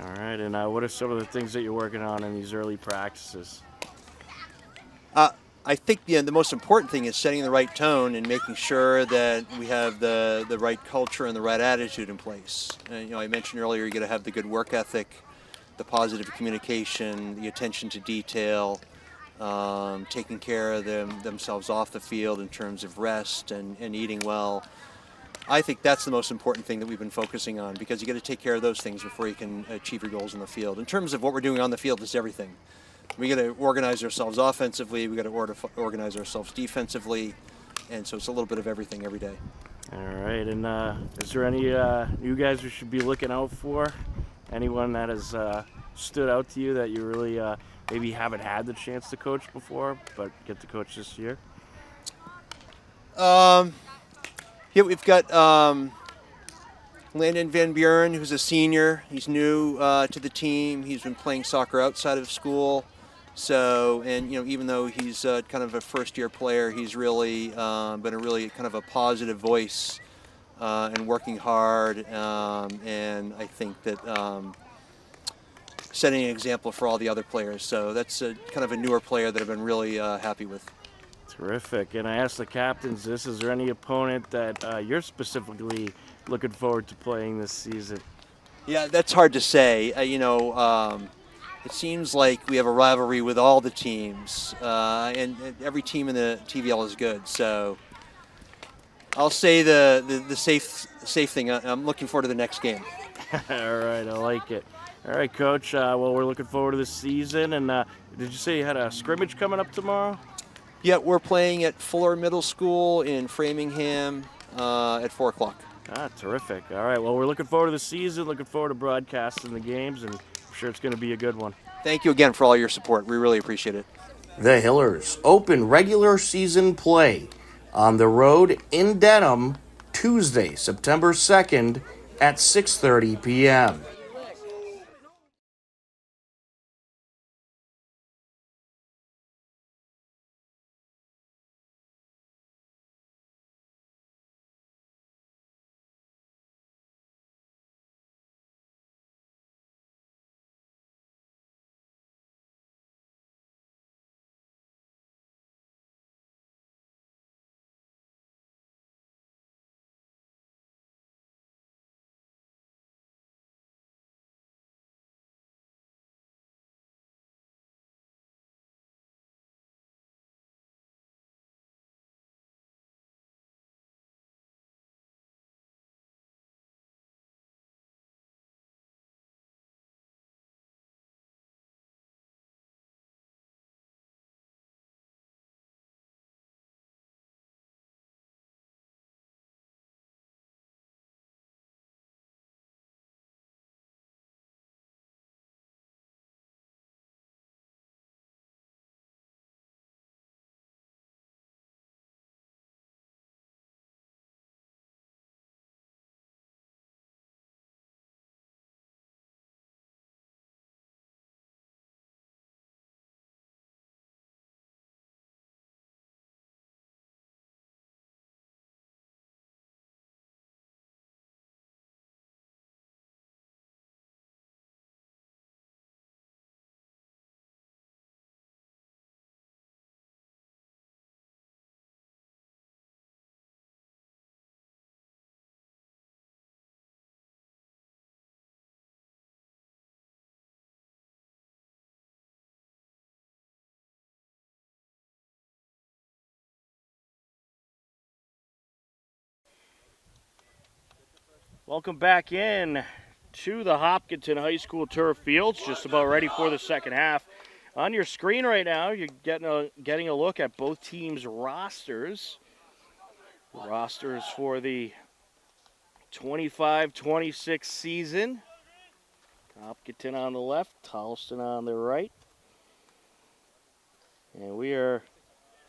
Speaker 1: All right, and what are some of the things that you're working on in these early practices?
Speaker 7: I think the most important thing is setting the right tone and making sure that we have the right culture and the right attitude in place. And, I mentioned earlier you got to have the good work ethic, the positive communication, the attention to detail, taking care of themselves off the field in terms of rest and eating well. I think that's the most important thing that we've been focusing on, because you got to take care of those things before you can achieve your goals in the field. In terms of what we're doing on the field, it's everything. We got to organize ourselves offensively. We got to organize ourselves defensively, and so it's a little bit of everything every day.
Speaker 1: All right, and is there any new guys we should be looking out for? Anyone that has stood out to you that you really maybe haven't had the chance to coach before, but get to coach this year?
Speaker 7: Yeah, we've got Landon Van Buren, who's a senior. He's new to the team. He's been playing soccer outside of school. So, and even though he's kind of a first-year player, he's really been a really kind of a positive voice and working hard. And I think that setting an example for all the other players. So that's kind of a newer player that I've been really happy with.
Speaker 1: Terrific. And I asked the captains this: is there any opponent that you're specifically looking forward to playing this season?
Speaker 7: Yeah, that's hard to say. It seems like we have a rivalry with all the teams, and every team in the TVL is good. So I'll say the safe thing. I'm looking forward to the next game.
Speaker 1: All right, I like it. All right, Coach. Well, we're looking forward to this season. And did you say you had a scrimmage coming up tomorrow?
Speaker 7: Yeah, we're playing at Fuller Middle School in Framingham at 4 o'clock.
Speaker 1: Terrific. All right, well, we're looking forward to the season, looking forward to broadcasting the games, and I'm sure it's going to be a good one.
Speaker 7: Thank you again for all your support. We really appreciate it.
Speaker 8: The Hillers open regular season play on the road in Denham Tuesday, September 2nd at 6:30 p.m.
Speaker 1: Welcome back in to the Hopkinton High School turf fields, just about ready for the second half. On your screen right now, you're getting a look at both teams' rosters. Rosters for the 25-26 season. Hopkinton on the left, Holliston on the right. And we are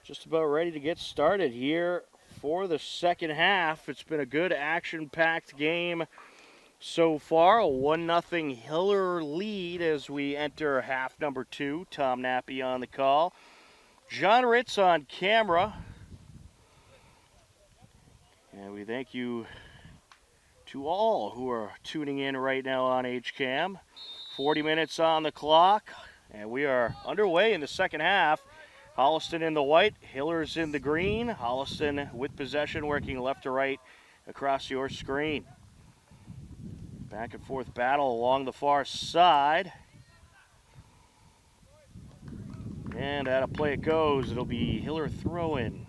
Speaker 1: just about ready to get started here for the second half. It's been a good action-packed game so far. A 1-0 Hiller lead as we enter half number 2. Tom Nappy on the call. John Ritz on camera. And we thank you to all who are tuning in right now on HCAM. 40 minutes on the clock, and we are underway in the second half. Holliston in the white, Hillers in the green. Holliston with possession, working left to right across your screen. Back and forth battle along the far side. And out of play it goes. It'll be Hiller throw-in.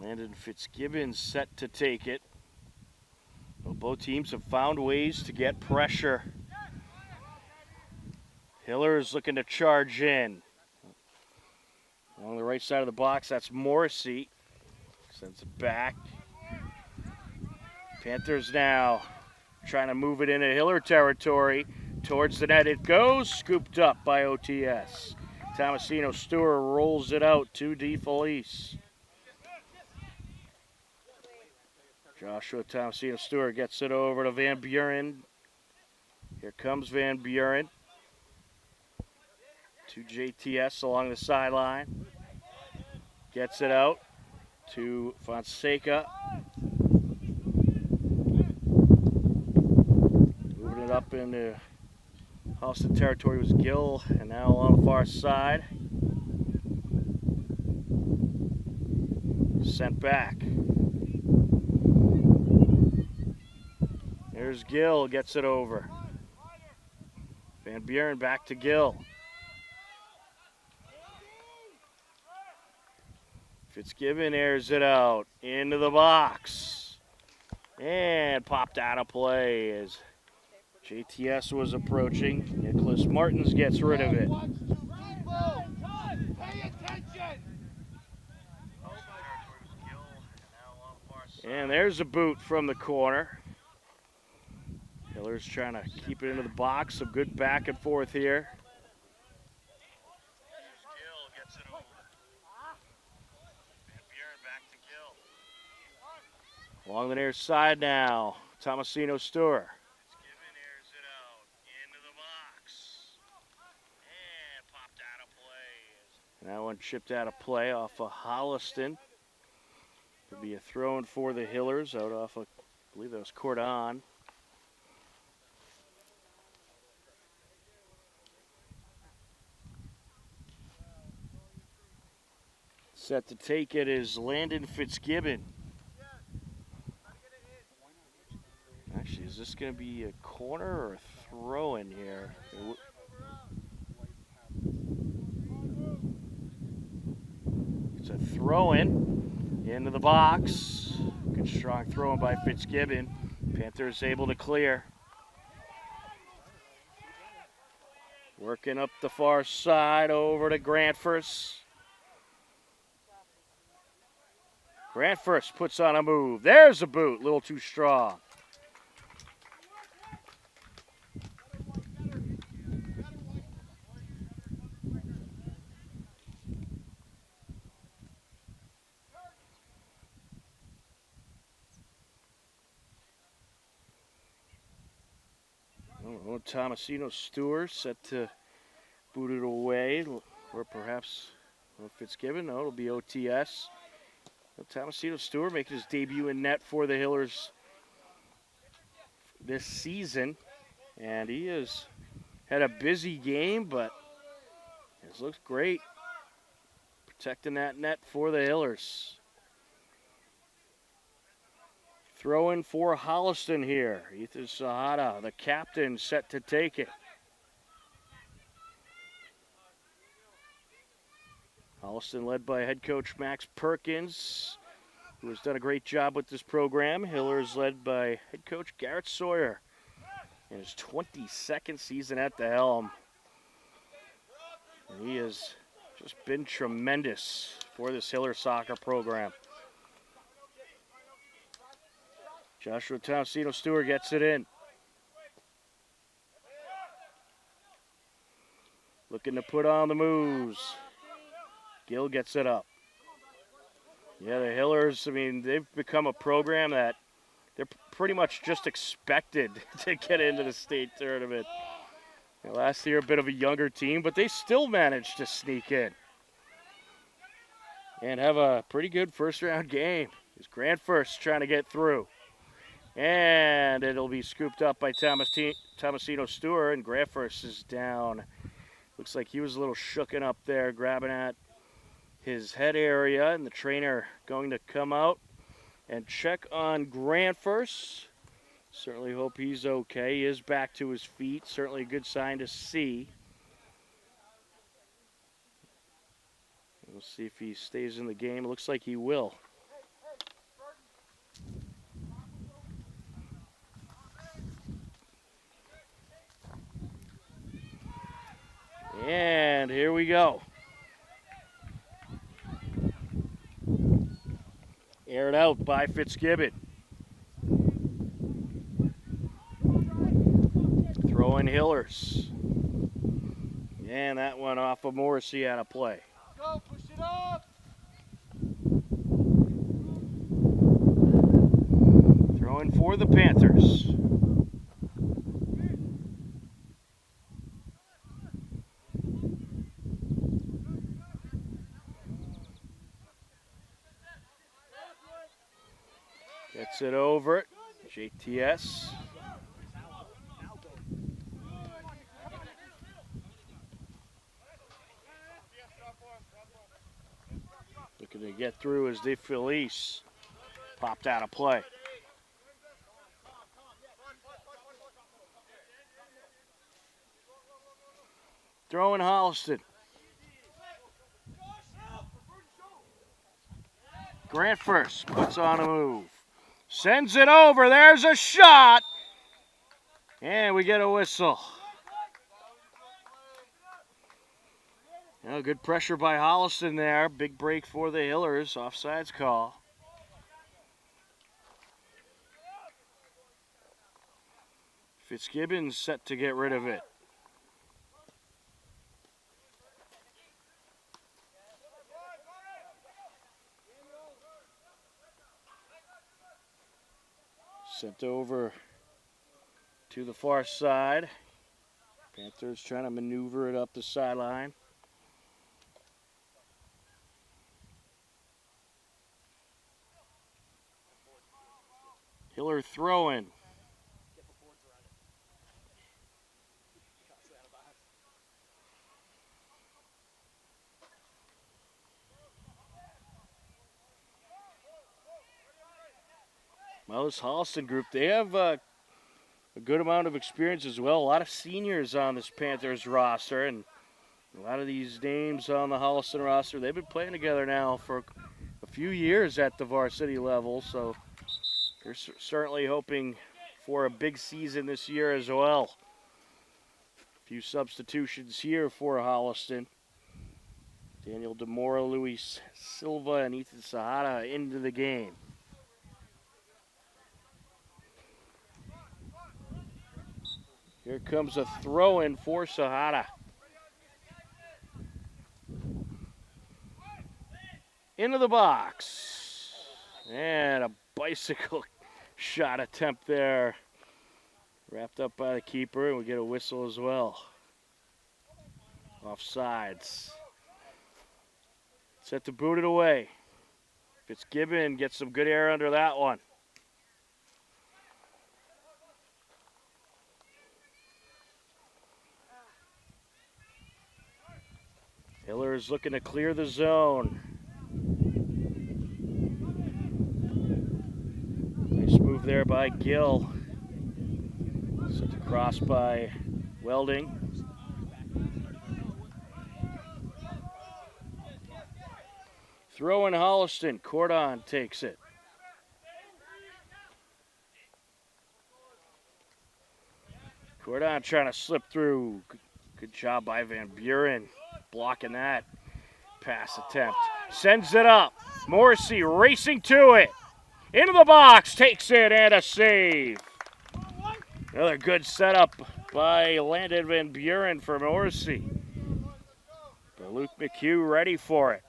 Speaker 1: Landon Fitzgibbon set to take it. Well, both teams have found ways to get pressure. Hillers looking to charge in. Along the right side of the box, that's Morrissey. Sends it back. Panthers now trying to move it into Hiller territory. Towards the net it goes. Scooped up by OTS. Tomasino Stewart rolls it out to DeFelice. Joshua Tomasino Stewart gets it over to Van Buren. Here comes Van Buren. To JTS along the sideline. Gets it out to Fonseca. Moving it up into Holliston territory was Gill, and now along the far side. Sent back. There's Gill, gets it over. Van Buren back to Gill. Fitzgibbon airs it out into the box. And popped out of play as JTS was approaching. Nicholas Martins gets rid of it. And there's a boot from the corner. Hiller's trying to keep it into the box. Some good back and forth here. Along the near side now, Tomasino Stewart. And that one chipped out of play off of Holliston. It'll be a throw-in for the Hillers out off of, I believe that was Cordon. Set to take it is Landon Fitzgibbon. Actually, is this going to be a corner or a throw-in here? It's a throw-in into the box. Good strong throw-in by Fitzgibbon. Panthers able to clear. Working up the far side over to Grantfors. Grantfors puts on a move. There's a boot, a little too strong. Tomasino Stewart set to boot it away, or perhaps Fitzgibbon. No, it'll be OTS. Tomasino Stewart making his debut in net for the Hillers this season, and he has had a busy game, but it looks great protecting that net for the Hillers. Throw in for Holliston here. Ethan Sahada, the captain, set to take it. Holliston led by head coach Max Perkins, who has done a great job with this program. Hillers led by head coach Garrett Sawyer in his 22nd season at the helm. And he has just been tremendous for this Hiller soccer program. Joshua Tomasino Stewart gets it in. Looking to put on the moves. Gill gets it up. Yeah, the Hillers, I mean, they've become a program that they're pretty much just expected to get into the state tournament. Last year, a bit of a younger team, but they still managed to sneak in and have a pretty good first-round game. It's Grand First trying to get through. And it'll be scooped up by Tomasino Stewart, and Grand First is down. Looks like he was a little shooken up there, grabbing at his head area, and the trainer going to come out and check on Grand First. Certainly hope he's okay. He is back to his feet. Certainly a good sign to see. We'll see if he stays in the game. Looks like he will. And here we go. Aired out by Fitzgibbon. Throwing Hillers. And that one off of Morrissey out of play.
Speaker 2: Go, push it up.
Speaker 1: Throwing for the Panthers. Gets it over. JTS. Looking to get through as De Felice popped out of play. Throwing Holliston. Grant First puts on a move. Sends it over. There's a shot. And we get a whistle. Good pressure by Holliston there. Big break for the Hillers. Offsides call. Fitzgibbon's set to get rid of it. Sent over to the far side. Panthers trying to maneuver it up the sideline. Hiller throwing. Well, this Holliston group, they have a good amount of experience as well. A lot of seniors on this Panthers roster, and a lot of these names on the Holliston roster, they've been playing together now for a few years at the varsity level, so they're certainly hoping for a big season this year as well. A few substitutions here for Holliston. Daniel DeMora, Luis Silva, and Ethan Sahara into the game. Here comes a throw-in for Sahara. Into the box. And a bicycle shot attempt there. Wrapped up by the keeper, and we get a whistle as well. Offsides. Set to boot it away. Fitzgibbon gets some good air under that one. Hillers looking to clear the zone. Nice move there by Gill. Set to cross by Welding. Throw in Holliston. Cordon takes it. Cordon trying to slip through. Good job by Van Buren. Blocking that pass attempt. Sends it up. Morrissey racing to it. Into the box. Takes it and a save. Another good setup by Landon Van Buren for Morrissey. But Luke McHugh ready for it.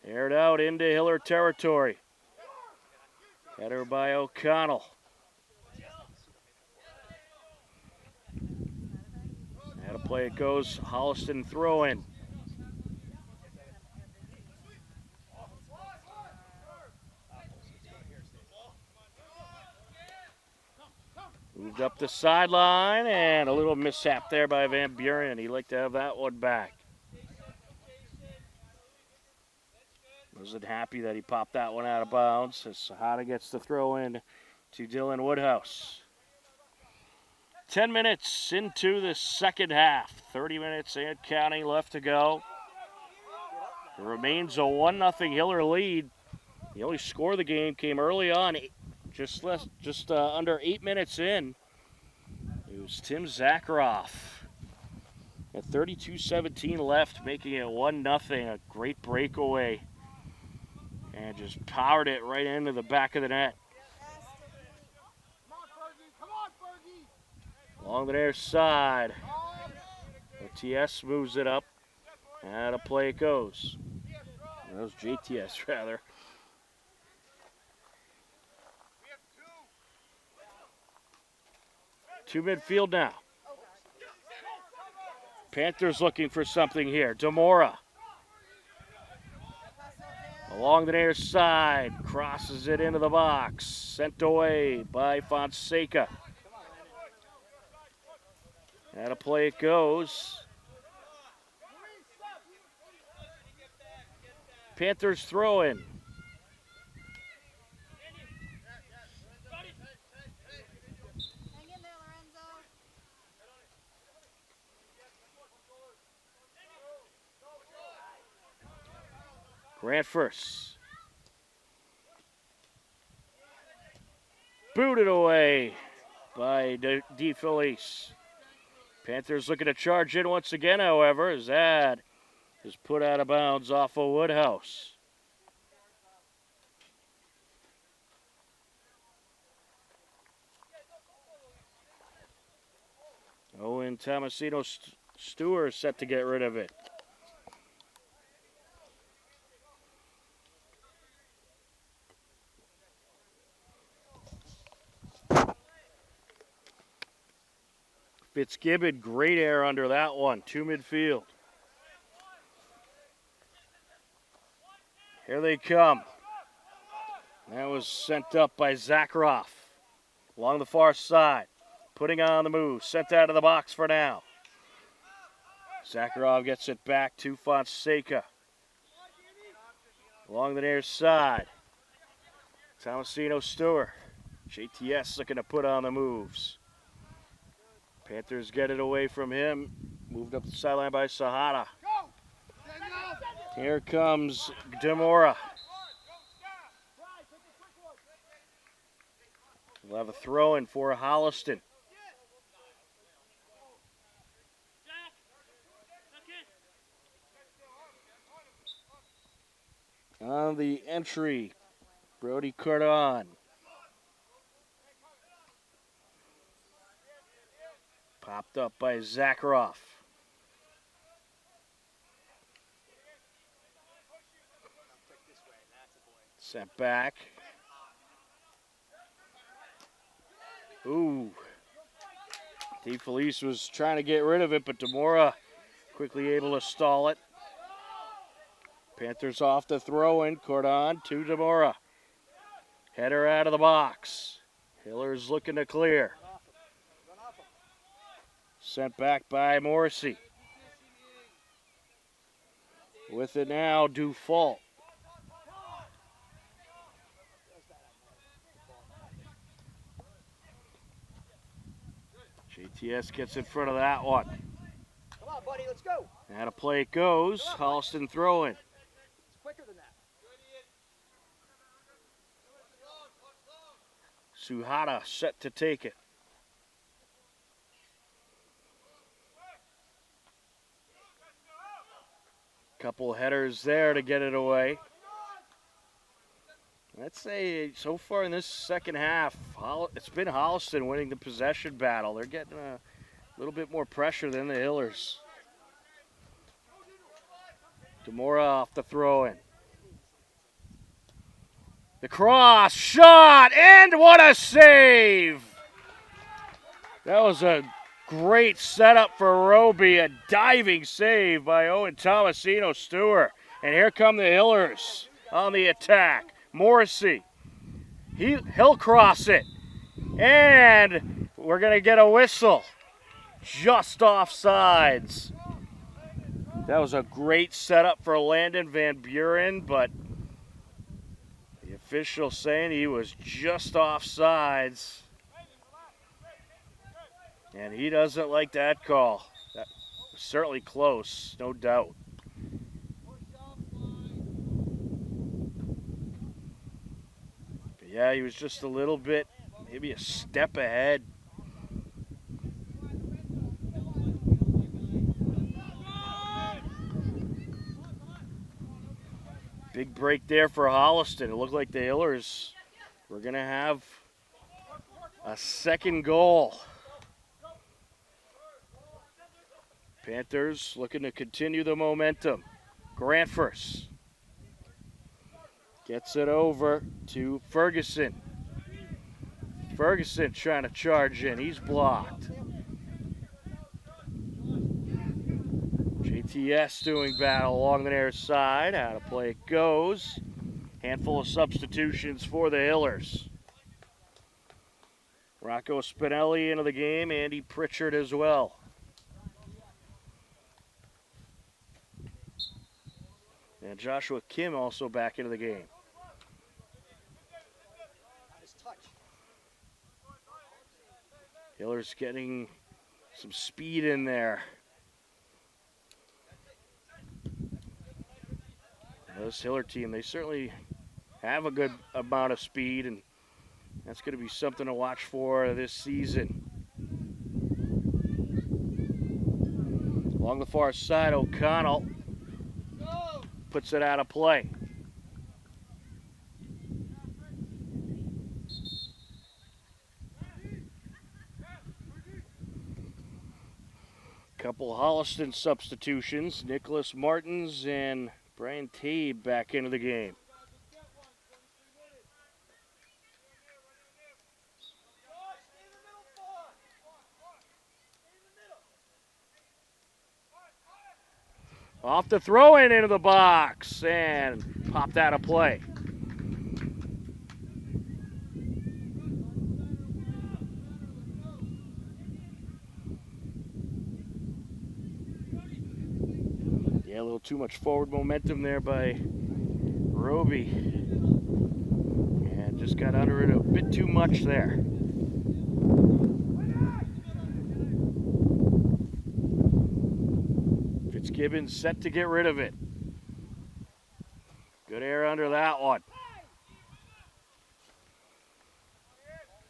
Speaker 1: Aired out into Hiller territory. Header by O'Connell. Out of play it goes. Holliston throw in. Moved up the sideline and a little mishap there by Van Buren. He'd like to have that one back. Wasn't happy that he popped that one out of bounds as Sahada gets the throw in to Dylan Woodhouse. 10 minutes into the second half. 30 minutes and counting left to go. It remains a 1-0 Hiller lead. The only score of the game came early on, just under 8 minutes in. It was Tim Zakharoff. At 32-17 left, making it 1-0. A great breakaway. And just powered it right into the back of the net. Along the near side. OTS moves it up. Out of play it goes. That was JTS, rather. To midfield now. Panthers looking for something here. Demora. Along the near side. Crosses it into the box. Sent away by Fonseca. Out of play it goes. Panthers throw in. Grant first. Booted away by DeFelice. Panthers looking to charge in once again, however, as that is put out of bounds off of Woodhouse. Owen Tomasino Stewart set to get rid of it. Fitzgibbon, great air under that one, to midfield. Here they come. That was sent up by Zakharoff along the far side. Putting on the move, sent out of the box for now. Zakharoff gets it back to Fonseca. Along the near side. Tomasino Stewart. JTS looking to put on the moves. Panthers get it away from him. Moved up the sideline by Sahada. Here comes Demora. We'll have a throw in for Holliston. On the entry, Brody Cardon. Popped up by Zakharoff. Sent back. Ooh. DeFelice was trying to get rid of it, but Demora quickly able to stall it. Panthers off the throw-in. Cordon to Demora. Header out of the box. Hiller's looking to clear. Sent back by Morrissey. With it now, Dufault. JTS gets in front of that one.
Speaker 2: Come on, buddy, let's go.
Speaker 1: Out of play it goes. Holliston throw-in.
Speaker 2: It's quicker than that.
Speaker 1: Suhada set to take it. Couple headers there to get it away. Let's say so far in this second half, it's been Holliston winning the possession battle. They're getting a little bit more pressure than the Hillers. Demora off the throw-in. The cross, shot, and what a save! That was a great setup for Roby, a diving save by Owen Tomasino Stewart. And here come the Hillers on the attack. Morrissey, he'll cross it. And we're going to get a whistle. Just off sides. That was a great setup for Landon Van Buren, but the official saying he was just off sides. And he doesn't like that call. That was certainly close, no doubt. But yeah, he was just a little bit, maybe a step ahead. Big break there for Holliston. It looked like the Hillers were going to have a second goal. Panthers looking to continue the momentum. Grantfors gets it over to Ferguson. Ferguson trying to charge in. He's blocked. JTS doing battle along the near side. How to play it goes. Handful of substitutions for the Hillers. Rocco Spinelli into the game. Andy Pritchard as well. And Joshua Kim also back into the game. Hillers getting some speed in there. This Hiller team, they certainly have a good amount of speed, and that's going to be something to watch for this season. Along the far side, O'Connell puts it out of play. Couple Holliston substitutions. Nicholas Martins and Brian Tabe back into the game. Off the throw-in into the box and popped out of play. Yeah, a little too much forward momentum there by Roby. And just got under it a bit too much there. Fitzgibbons set to get rid of it. Good air under that one.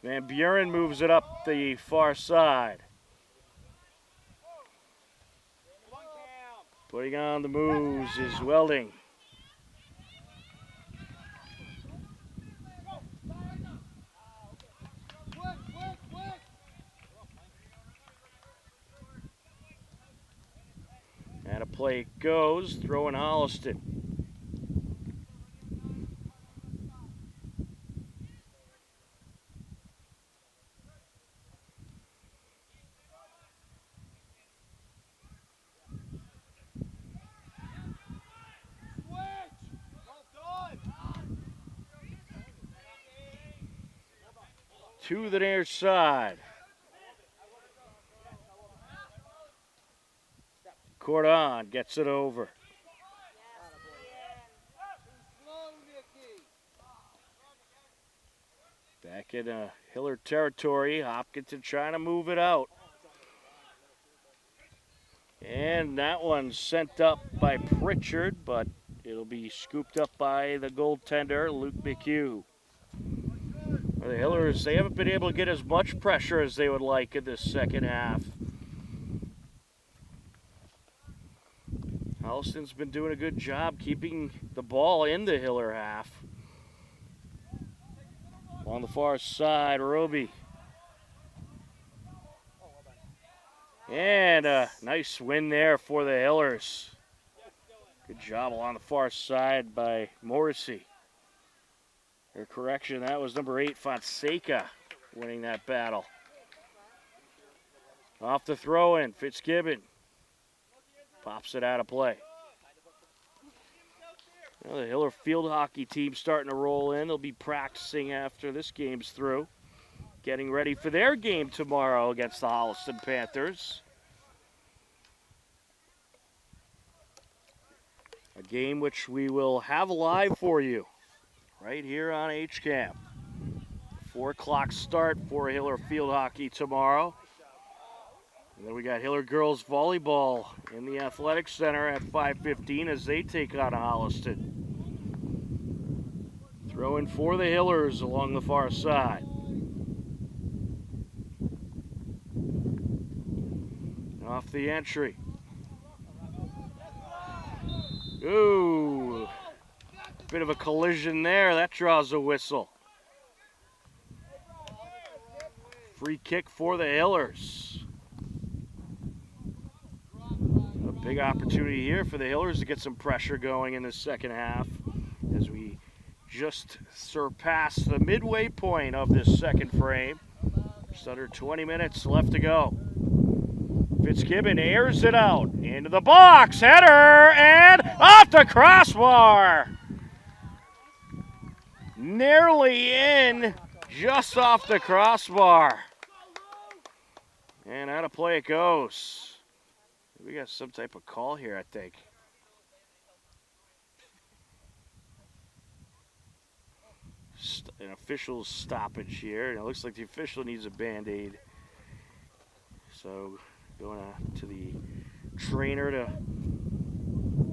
Speaker 1: Van Buren moves it up the far side. Putting on the moves is Welding. And a play goes, throwing Holliston. To the near side. Cordon gets it over. Back in Hiller territory, Hopkinton trying to move it out. And that one's sent up by Pritchard, but it'll be scooped up by the goaltender, Luke McHugh. The Hillers, they haven't been able to get as much pressure as they would like in this second half. Holliston's been doing a good job keeping the ball in the Hiller half. On the far side, Roby. And a nice win there for the Hillers. Good job along the far side by Morrissey. Or correction, that was number 8, Fonseca, winning that battle. Off the throw-in, Fitzgibbon pops it out of play. Well, the Hiller field hockey team starting to roll in. They'll be practicing after this game's through, getting ready for their game tomorrow against the Holliston Panthers. A game which we will have live for you right here on HCAM. 4 o'clock start for Hiller field hockey tomorrow. And then we got Hiller girls volleyball in the Athletic Center at 5:15 as they take on Holliston. Throwing for the Hillers along the far side. Off the entry. Ooh, bit of a collision there. That draws a whistle. Free kick for the Hillers. A big opportunity here for the Hillers to get some pressure going in the second half as we just surpassed the midway point of this second frame. Just under 20 minutes left to go. Fitzgibbon airs it out into the box, header, and off the crossbar. Nearly in, just off the crossbar. And out of play it goes. We got some type of call here, I think. An official stoppage here, and it looks like the official needs a Band-Aid. So going to the trainer to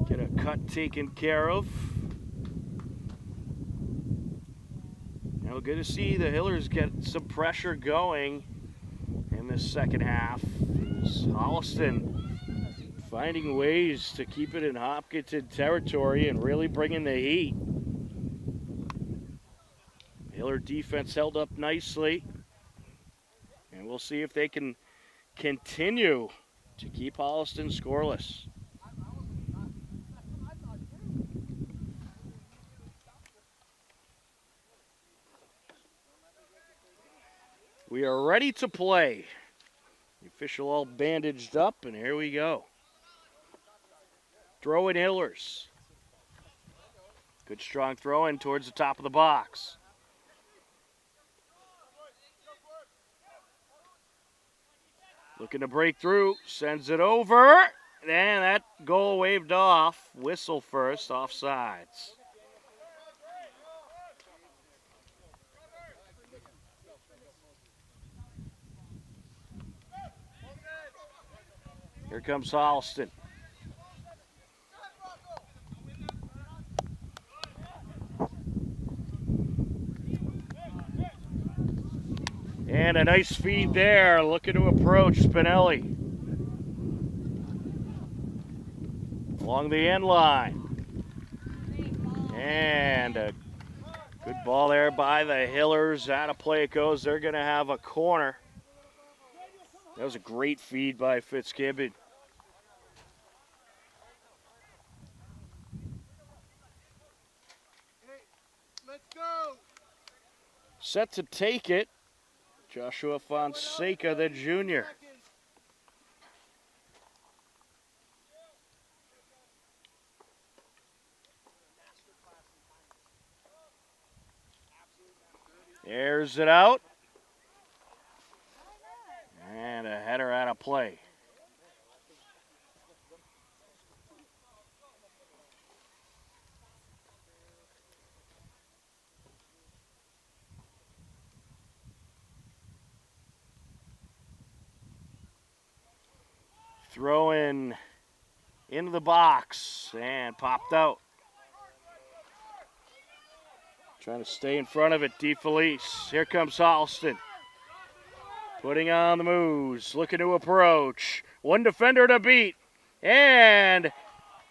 Speaker 1: get a cut taken care of. Now good to see the Hillers get some pressure going in this second half. Holliston finding ways to keep it in Hopkinton territory and really bringing the heat. Hiller defense held up nicely, and we'll see if they can continue to keep Holliston scoreless. We are ready to play. The official all bandaged up, and here we go. Throw in Hillers. Good strong throw in towards the top of the box. Looking to break through, sends it over, and that goal waved off. Whistle first, offsides. Here comes Holliston. And a nice feed there, looking to approach Spinelli. Along the end line. And a good ball there by the Hillers. Out of play it goes. They're going to have a corner. That was a great feed by Fitzgibbon. Set to take it. Joshua Fonseca, the junior. Airs it out. And a header out of play. Throw in into the box and popped out. Trying to stay in front of it, DeFelice. Here comes Holliston. Putting on the moves, looking to approach. One defender to beat. And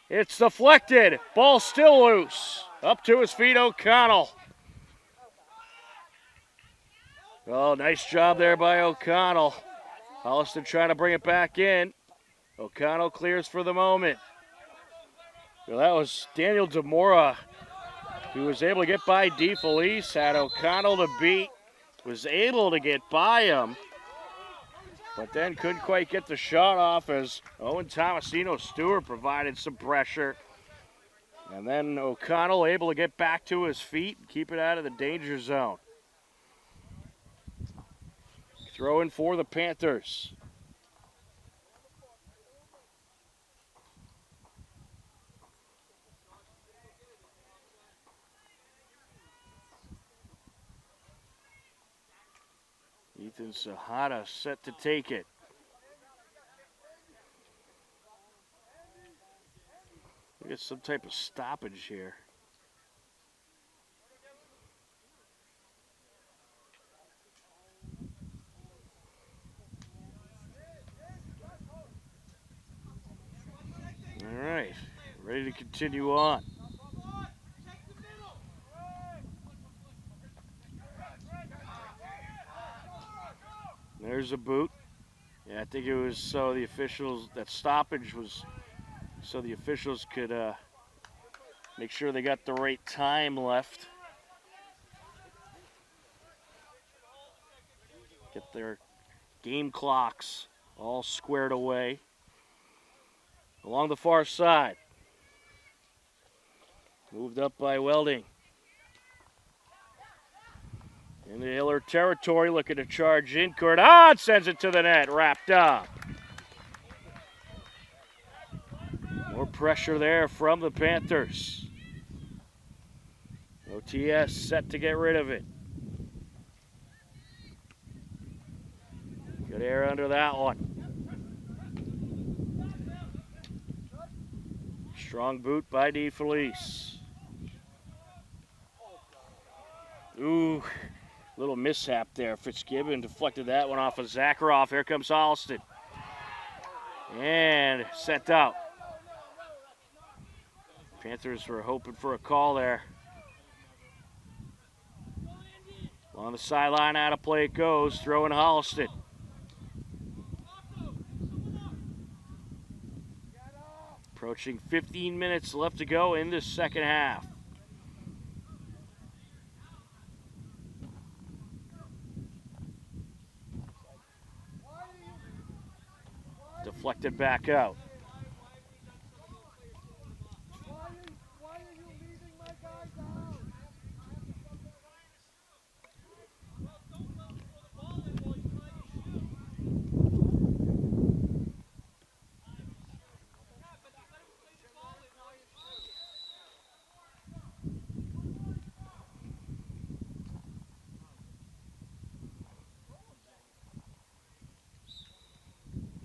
Speaker 1: it's deflected. Ball still loose. Up to his feet, O'Connell. Oh, nice job there by O'Connell. Holliston trying to bring it back in. O'Connell clears for the moment. Well, that was Daniel DeMora He was able to get by DeFelice, had O'Connell to beat, was able to get by him, but then couldn't quite get the shot off as Owen Tomasino Stewart provided some pressure. And then O'Connell able to get back to his feet and keep it out of the danger zone. Throw in for the Panthers. Ethan Sahara set to take it. We get some type of stoppage here. All right, ready to continue on. There's a boot. Yeah, I think it was so the officials, that stoppage was so the officials could make sure they got the right time left. Get their game clocks all squared away. Along the far side. Moved up by Welding. Into Hiller territory, looking to charge in. Cordon sends it to the net, wrapped up. More pressure there from the Panthers. OTS set to get rid of it. Good air under that one. Strong boot by DeFelice. Ooh, little mishap there. Fitzgibbon deflected that one off of Zakharov. Here comes Holliston. And sent out. Panthers were hoping for a call there. On the sideline, out of play it goes. Throwing Holliston. Approaching 15 minutes left to go in the second half. Deflected back out.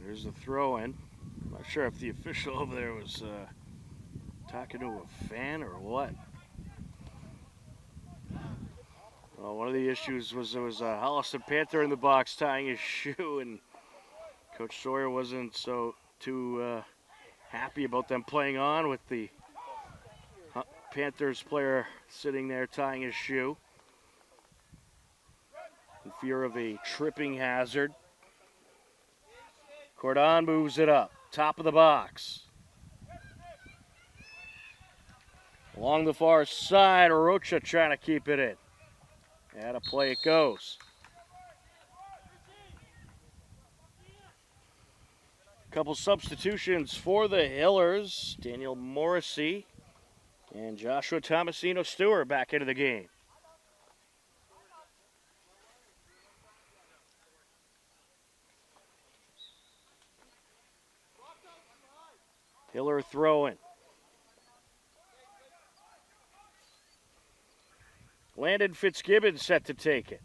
Speaker 1: There's the throw in. I'm not sure if the official over there was talking to a fan or what. Well, one of the issues was there was a Holliston Panther in the box tying his shoe, and Coach Sawyer wasn't too happy about them playing on with the Panthers player sitting there tying his shoe in fear of a tripping hazard. Cordon moves it up, top of the box. Along the far side, Rocha trying to keep it in. Out of play it goes. Couple substitutions for the Hillers. Daniel Morrissey and Joshua Tomasino Stewart back into the game. Hiller throwing. Landon Fitzgibbon set to take it.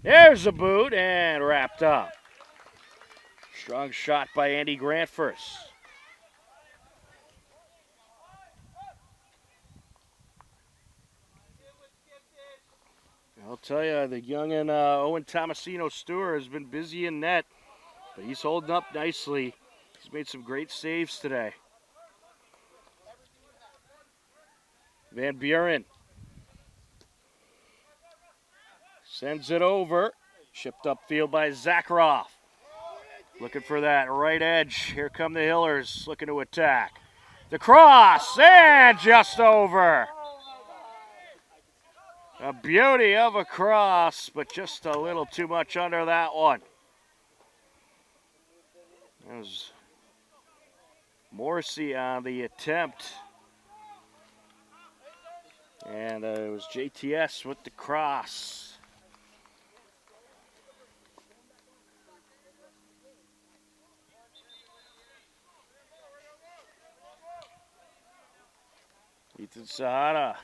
Speaker 1: There's a boot and wrapped up. Strong shot by Andy Grantfors. I'll tell you, the youngin' Owen Tomasino Stewart has been busy in net, but he's holding up nicely. He's made some great saves today. Van Buren sends it over. Chipped upfield by Zakharov. Looking for that right edge. Here come the Hillers looking to attack. The cross, and just over. A beauty of a cross, but just a little too much under that one. That was Morrissey on the attempt. And it was JTS with the cross. Ethan Sahara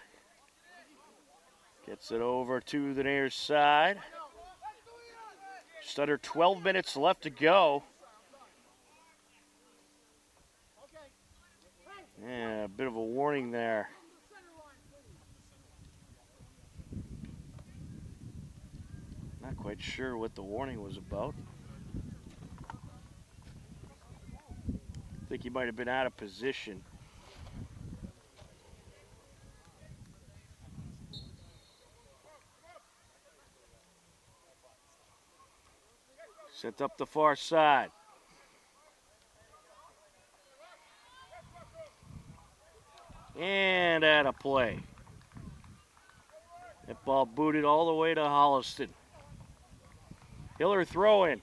Speaker 1: gets it over to the near side. Just under 12 minutes left to go. Yeah, a bit of a warning there. Not quite sure what the warning was about. I think he might have been out of position. Sent up the far side. And out of play. That ball booted all the way to Holliston. Hiller throw-in.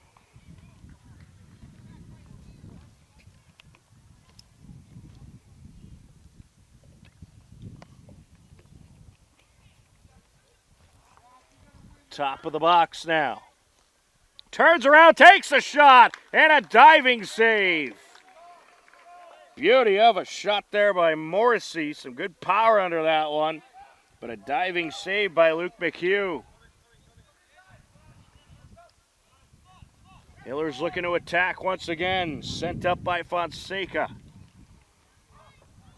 Speaker 1: Top of the box now. Turns around, takes a shot, and a diving save. Beauty of a shot there by Morrissey. Some good power under that one, but a diving save by Luke McHugh. Hiller's looking to attack once again. Sent up by Fonseca.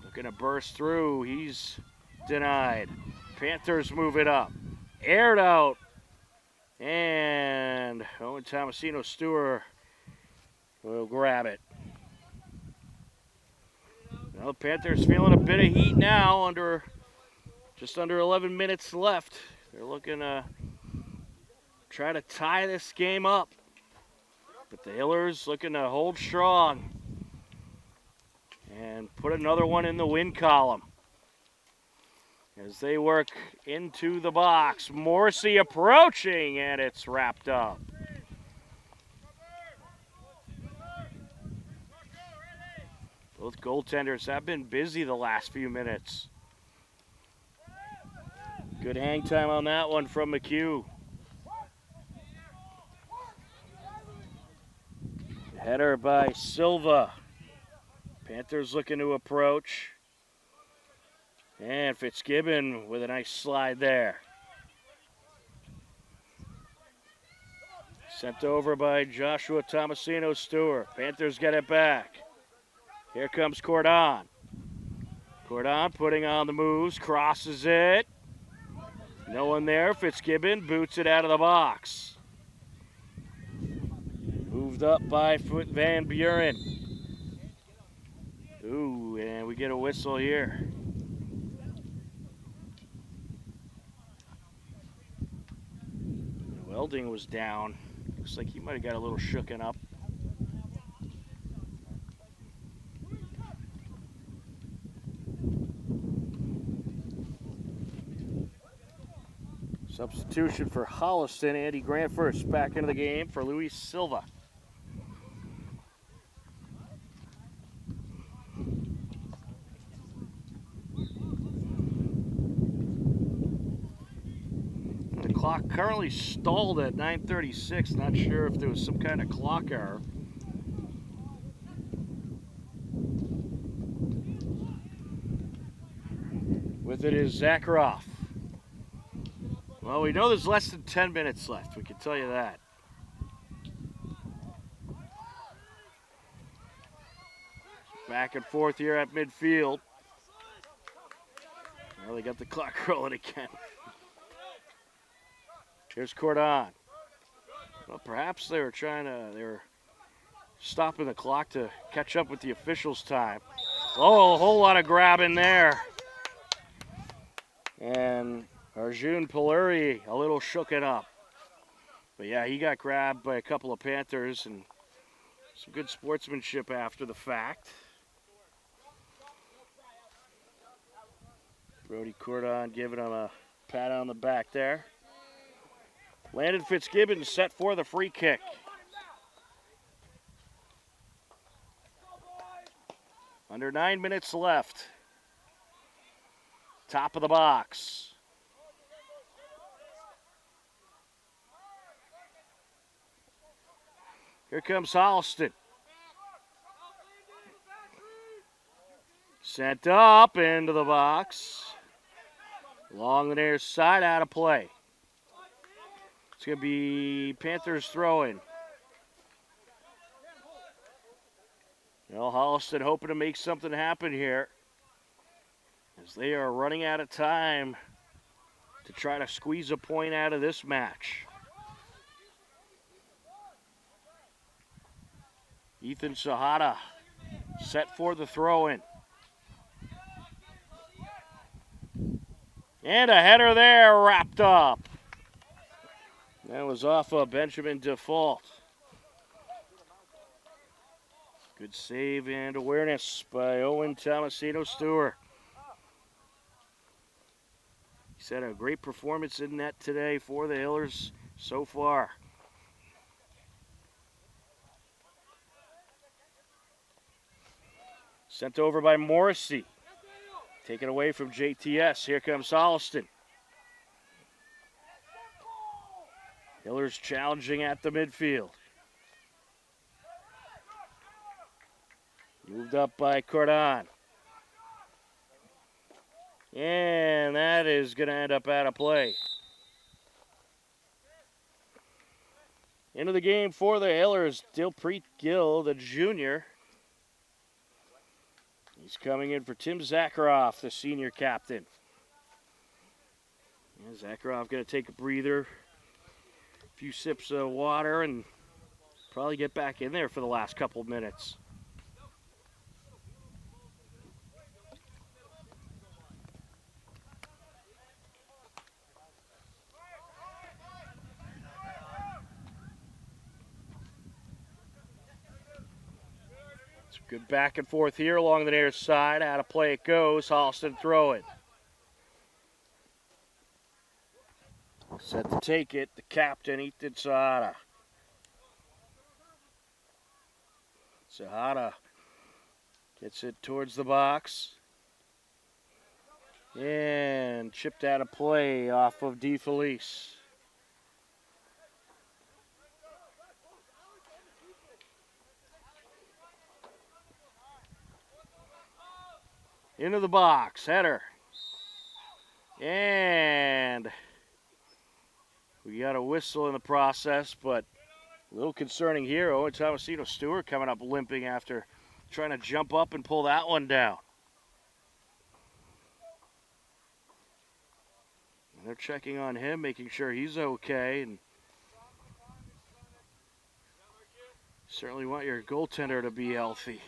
Speaker 1: Looking to burst through. He's denied. Panthers move it up. Aired out. And Owen Tomasino Stewart will grab it. Well, the Panthers feeling a bit of heat now. Just under 11 minutes left. They're looking to try to tie this game up. But the Hillers looking to hold strong and put another one in the win column. As they work into the box, Morrissey approaching, and it's wrapped up. Both goaltenders have been busy the last few minutes. Good hang time on that one from McHugh. Header by Silva. Panthers looking to approach. And Fitzgibbon with a nice slide there. Sent over by Joshua Tomasino Stewart. Panthers get it back. Here comes Cordon. Cordon putting on the moves, crosses it. No one there. Fitzgibbon boots it out of the box. Moved up by Van Buren. Ooh, and we get a whistle here. Welding was down. Looks like he might have got a little shooken up. Substitution for Holliston. Andy Grantfirst back into the game for Luis Silva. The clock currently stalled at 9:36. Not sure if there was some kind of clock error. With it is Zakharov. Well, we know there's less than 10 minutes left. We can tell you that. Back and forth here at midfield. Well, they got the clock rolling again. Here's Cordon. Well, perhaps they were stopping the clock to catch up with the officials' time. Oh, a whole lot of grabbing there. And Arjun Poluri a little shook it up. But yeah, he got grabbed by a couple of Panthers and Some good sportsmanship after the fact. Brody Cordon giving him a pat on the back there. Landon Fitzgibbons set for the free kick. Under 9 minutes left. Top of the box. Here comes Holliston. Sent up into the box. Along the near side, out of play. It's going to be Panthers throwing. Well, Holliston hoping to make something happen here, as they are running out of time to try to squeeze a point out of this match. Ethan Sahada set for the throw-in. And a header there, wrapped up. That was off of Benjamin Default. Good save and awareness by Owen Tomasino Stewart. He's had a great performance in net today for the Hillers so far. Sent over by Morrissey. Taken away from JTS. Here comes Holliston. Hillers challenging at the midfield. Moved up by Cordon. And that is going to end up out of play. Into the game for the Hillers, Dilpreet Gill, the junior. He's coming in for Tim Zakharoff, the senior captain. Yeah, Zakharoff going to take a breather, a few sips of water, and probably get back in there for the last couple minutes. Good back and forth here along the near side. Out of play it goes. Holliston throw it. Set to take it, the captain, Ethan Sahada. Sahada gets it towards the box. And chipped out of play off of DeFelice. Into the box, header. And we got a whistle in the process, but a little concerning here. Owen Tomasino Stewart coming up limping after trying to jump up and pull that one down. And they're checking on him, making sure he's okay. And certainly want your goaltender to be healthy.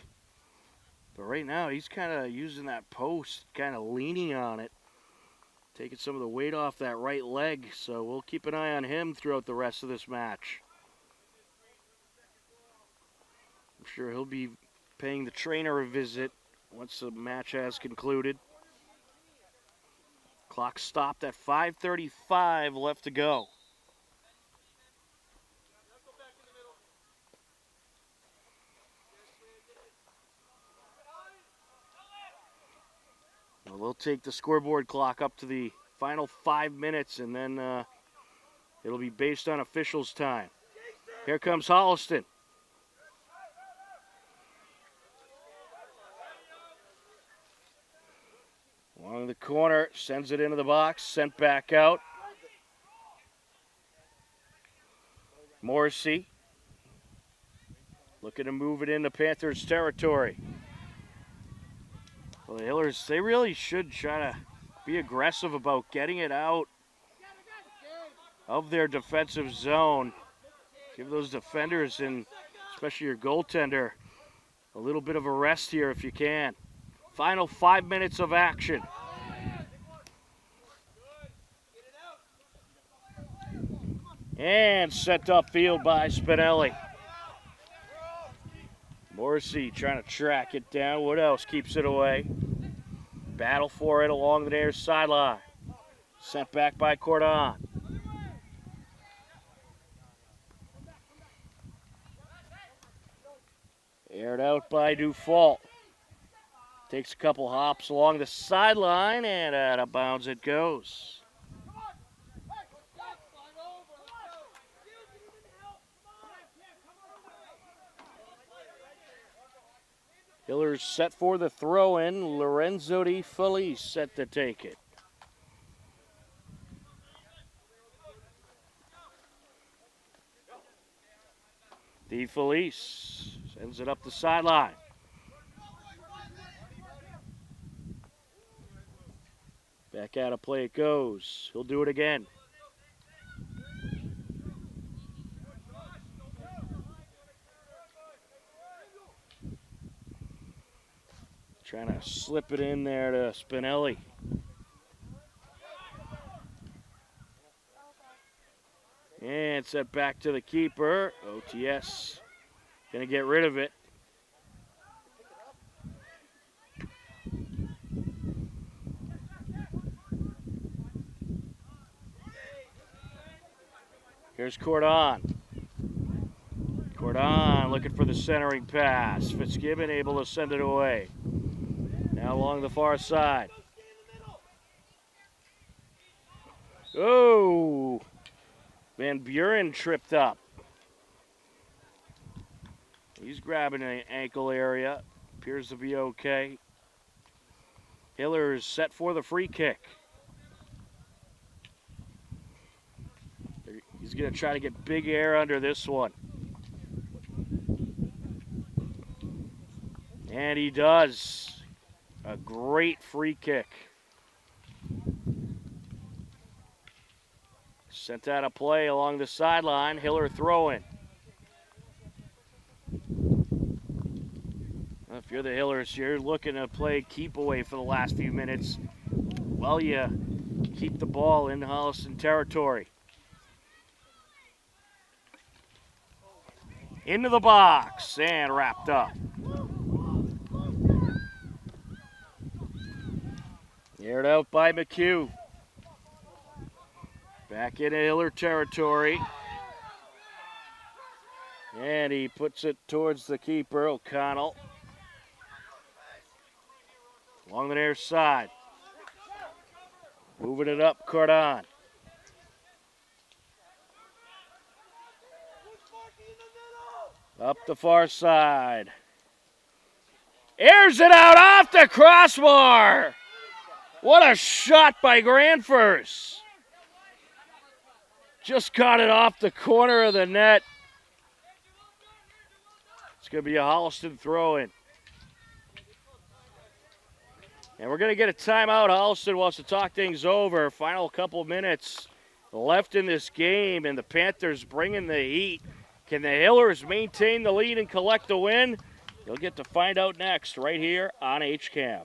Speaker 1: But right now, he's kind of using that post, kind of leaning on it, taking some of the weight off that right leg. So we'll keep an eye on him throughout the rest of this match. I'm sure he'll be paying the trainer a visit once the match has concluded. Clock stopped at 5:35 left to go. Well, we'll take the scoreboard clock up to the final 5 minutes, and then it'll be based on officials' time. Here comes Holliston. Along the corner, sends it into the box, sent back out. Morrissey looking to move it into Panthers territory. Well, the Hillers, they really should try to be aggressive about getting it out of their defensive zone. Give those defenders, and especially your goaltender, a little bit of a rest here if you can. Final 5 minutes of action. And sent upfield by Spinelli. Varsity trying to track it down. What else keeps it away? Battle for it along the near sideline. Sent back by Cordon. Aired out by Dufault. Takes a couple hops along the sideline, and out of bounds it goes. Hillers set for the throw-in. Lorenzo Di Felice set to take it. Di Felice sends it up the sideline. Back out of play it goes. He'll do it again. Trying to slip it in there to Spinelli. And set back to the keeper. OTS gonna get rid of it. Here's Cordon. Cordon looking for the centering pass. Fitzgibbon able to send it away. Now along the far side. Oh! Van Buren tripped up. He's grabbing an ankle area. Appears to be okay. Hillers set for the free kick. He's going to try to get big air under this one. And he does. A great free kick. Sent out of play along the sideline. Hiller throwing. If you're the Hillers, you're looking to play keep away for the last few minutes. Well, you keep the ball in Holliston territory. Into the box and wrapped up. Aired out by McHugh. Back into Hiller territory. And he puts it towards the keeper, O'Connell. Along the near side. Moving it up, Cordon. Up the far side. Airs it out off the crossbar. What a shot by Granfers. Just caught it off the corner of the net. It's going to be a Holliston throw-in. And we're going to get a timeout. Holliston wants to talk things over. Final couple minutes left in this game, and the Panthers bringing the heat. Can the Hillers maintain the lead and collect the win? You'll get to find out next right here on HCAM.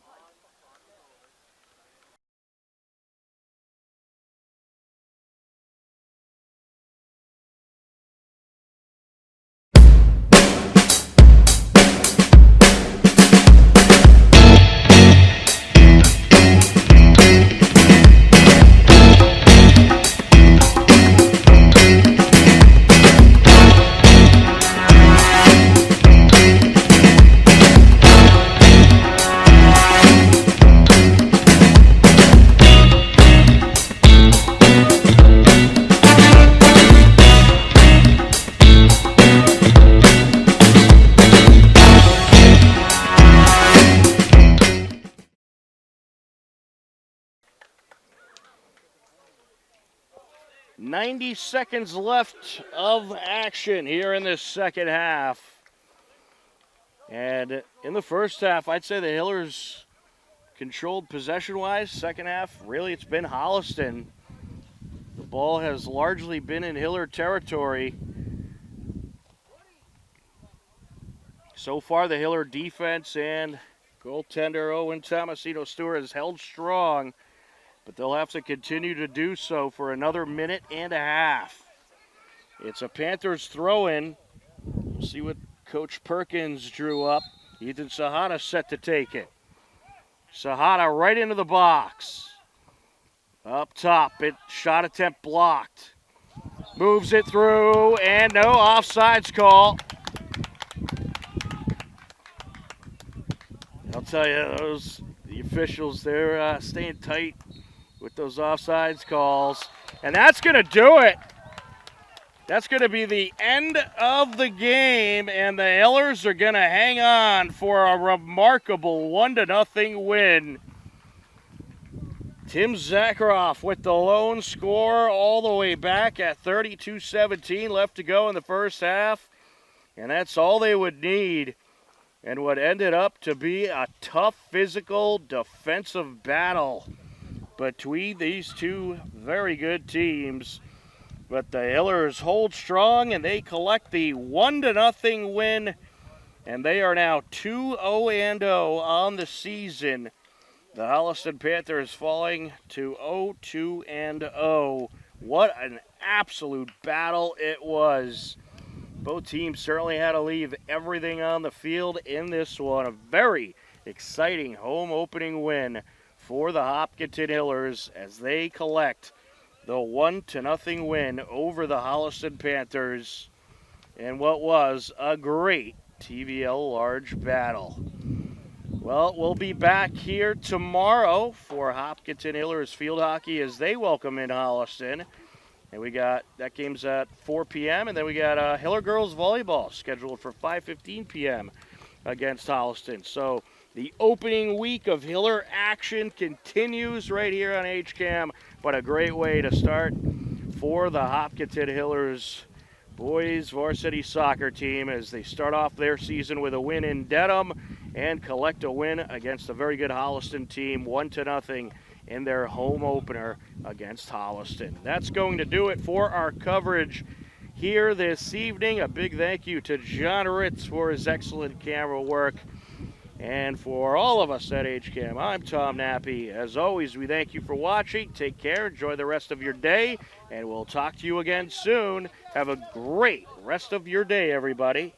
Speaker 1: .90 seconds left of action here in this second half. And in the first half, I'd say the Hillers controlled possession-wise. Second half, really, it's been Holliston. The ball has largely been in Hiller territory. So far, the Hiller defense and goaltender Owen Tomasino Stewart has held strong, but they'll have to continue to do so for another minute and a half. It's a Panthers throw-in. We'll see what Coach Perkins drew up. Ethan Sahana set to take it. Sahana right into the box. Up top, shot attempt blocked. Moves it through, and no offsides call. I'll tell you, the officials, they're staying tight with those offsides calls. And that's going to do it. That's going to be the end of the game, and the Hillers are going to hang on for a remarkable 1-0 win. Tim Zakharoff with the lone score all the way back at 32-17 left to go in the first half, and that's all they would need. And what ended up to be a tough physical defensive battle between these two very good teams. But the Hillers hold strong, and they collect the 1-0 win, and they are now 2-0 on the season. The Holliston Panthers falling to 0-2-0. What an absolute battle it was. Both teams certainly had to leave everything on the field in this one. A very exciting home opening win for the Hopkinton Hillers as they collect the 1-0 win over the Holliston Panthers in what was a great TVL large battle. Well, we'll be back here tomorrow for Hopkinton Hillers field hockey as they welcome in Holliston. And that game's at 4 p.m. And then we got Hiller Girls Volleyball scheduled for 5:15 p.m. against Holliston. So the opening week of Hiller action continues right here on HCAM. But a great way to start for the Hopkinton Hillers boys varsity soccer team as they start off their season with a win in Dedham and collect a win against a very good Holliston team, 1-0 in their home opener against Holliston. That's going to do it for our coverage here this evening. A big thank you to John Ritz for his excellent camera work. And for all of us at HCAM, I'm Tom Nappy. As always, we thank you for watching. Take care, enjoy the rest of your day, and we'll talk to you again soon. Have a great rest of your day, everybody.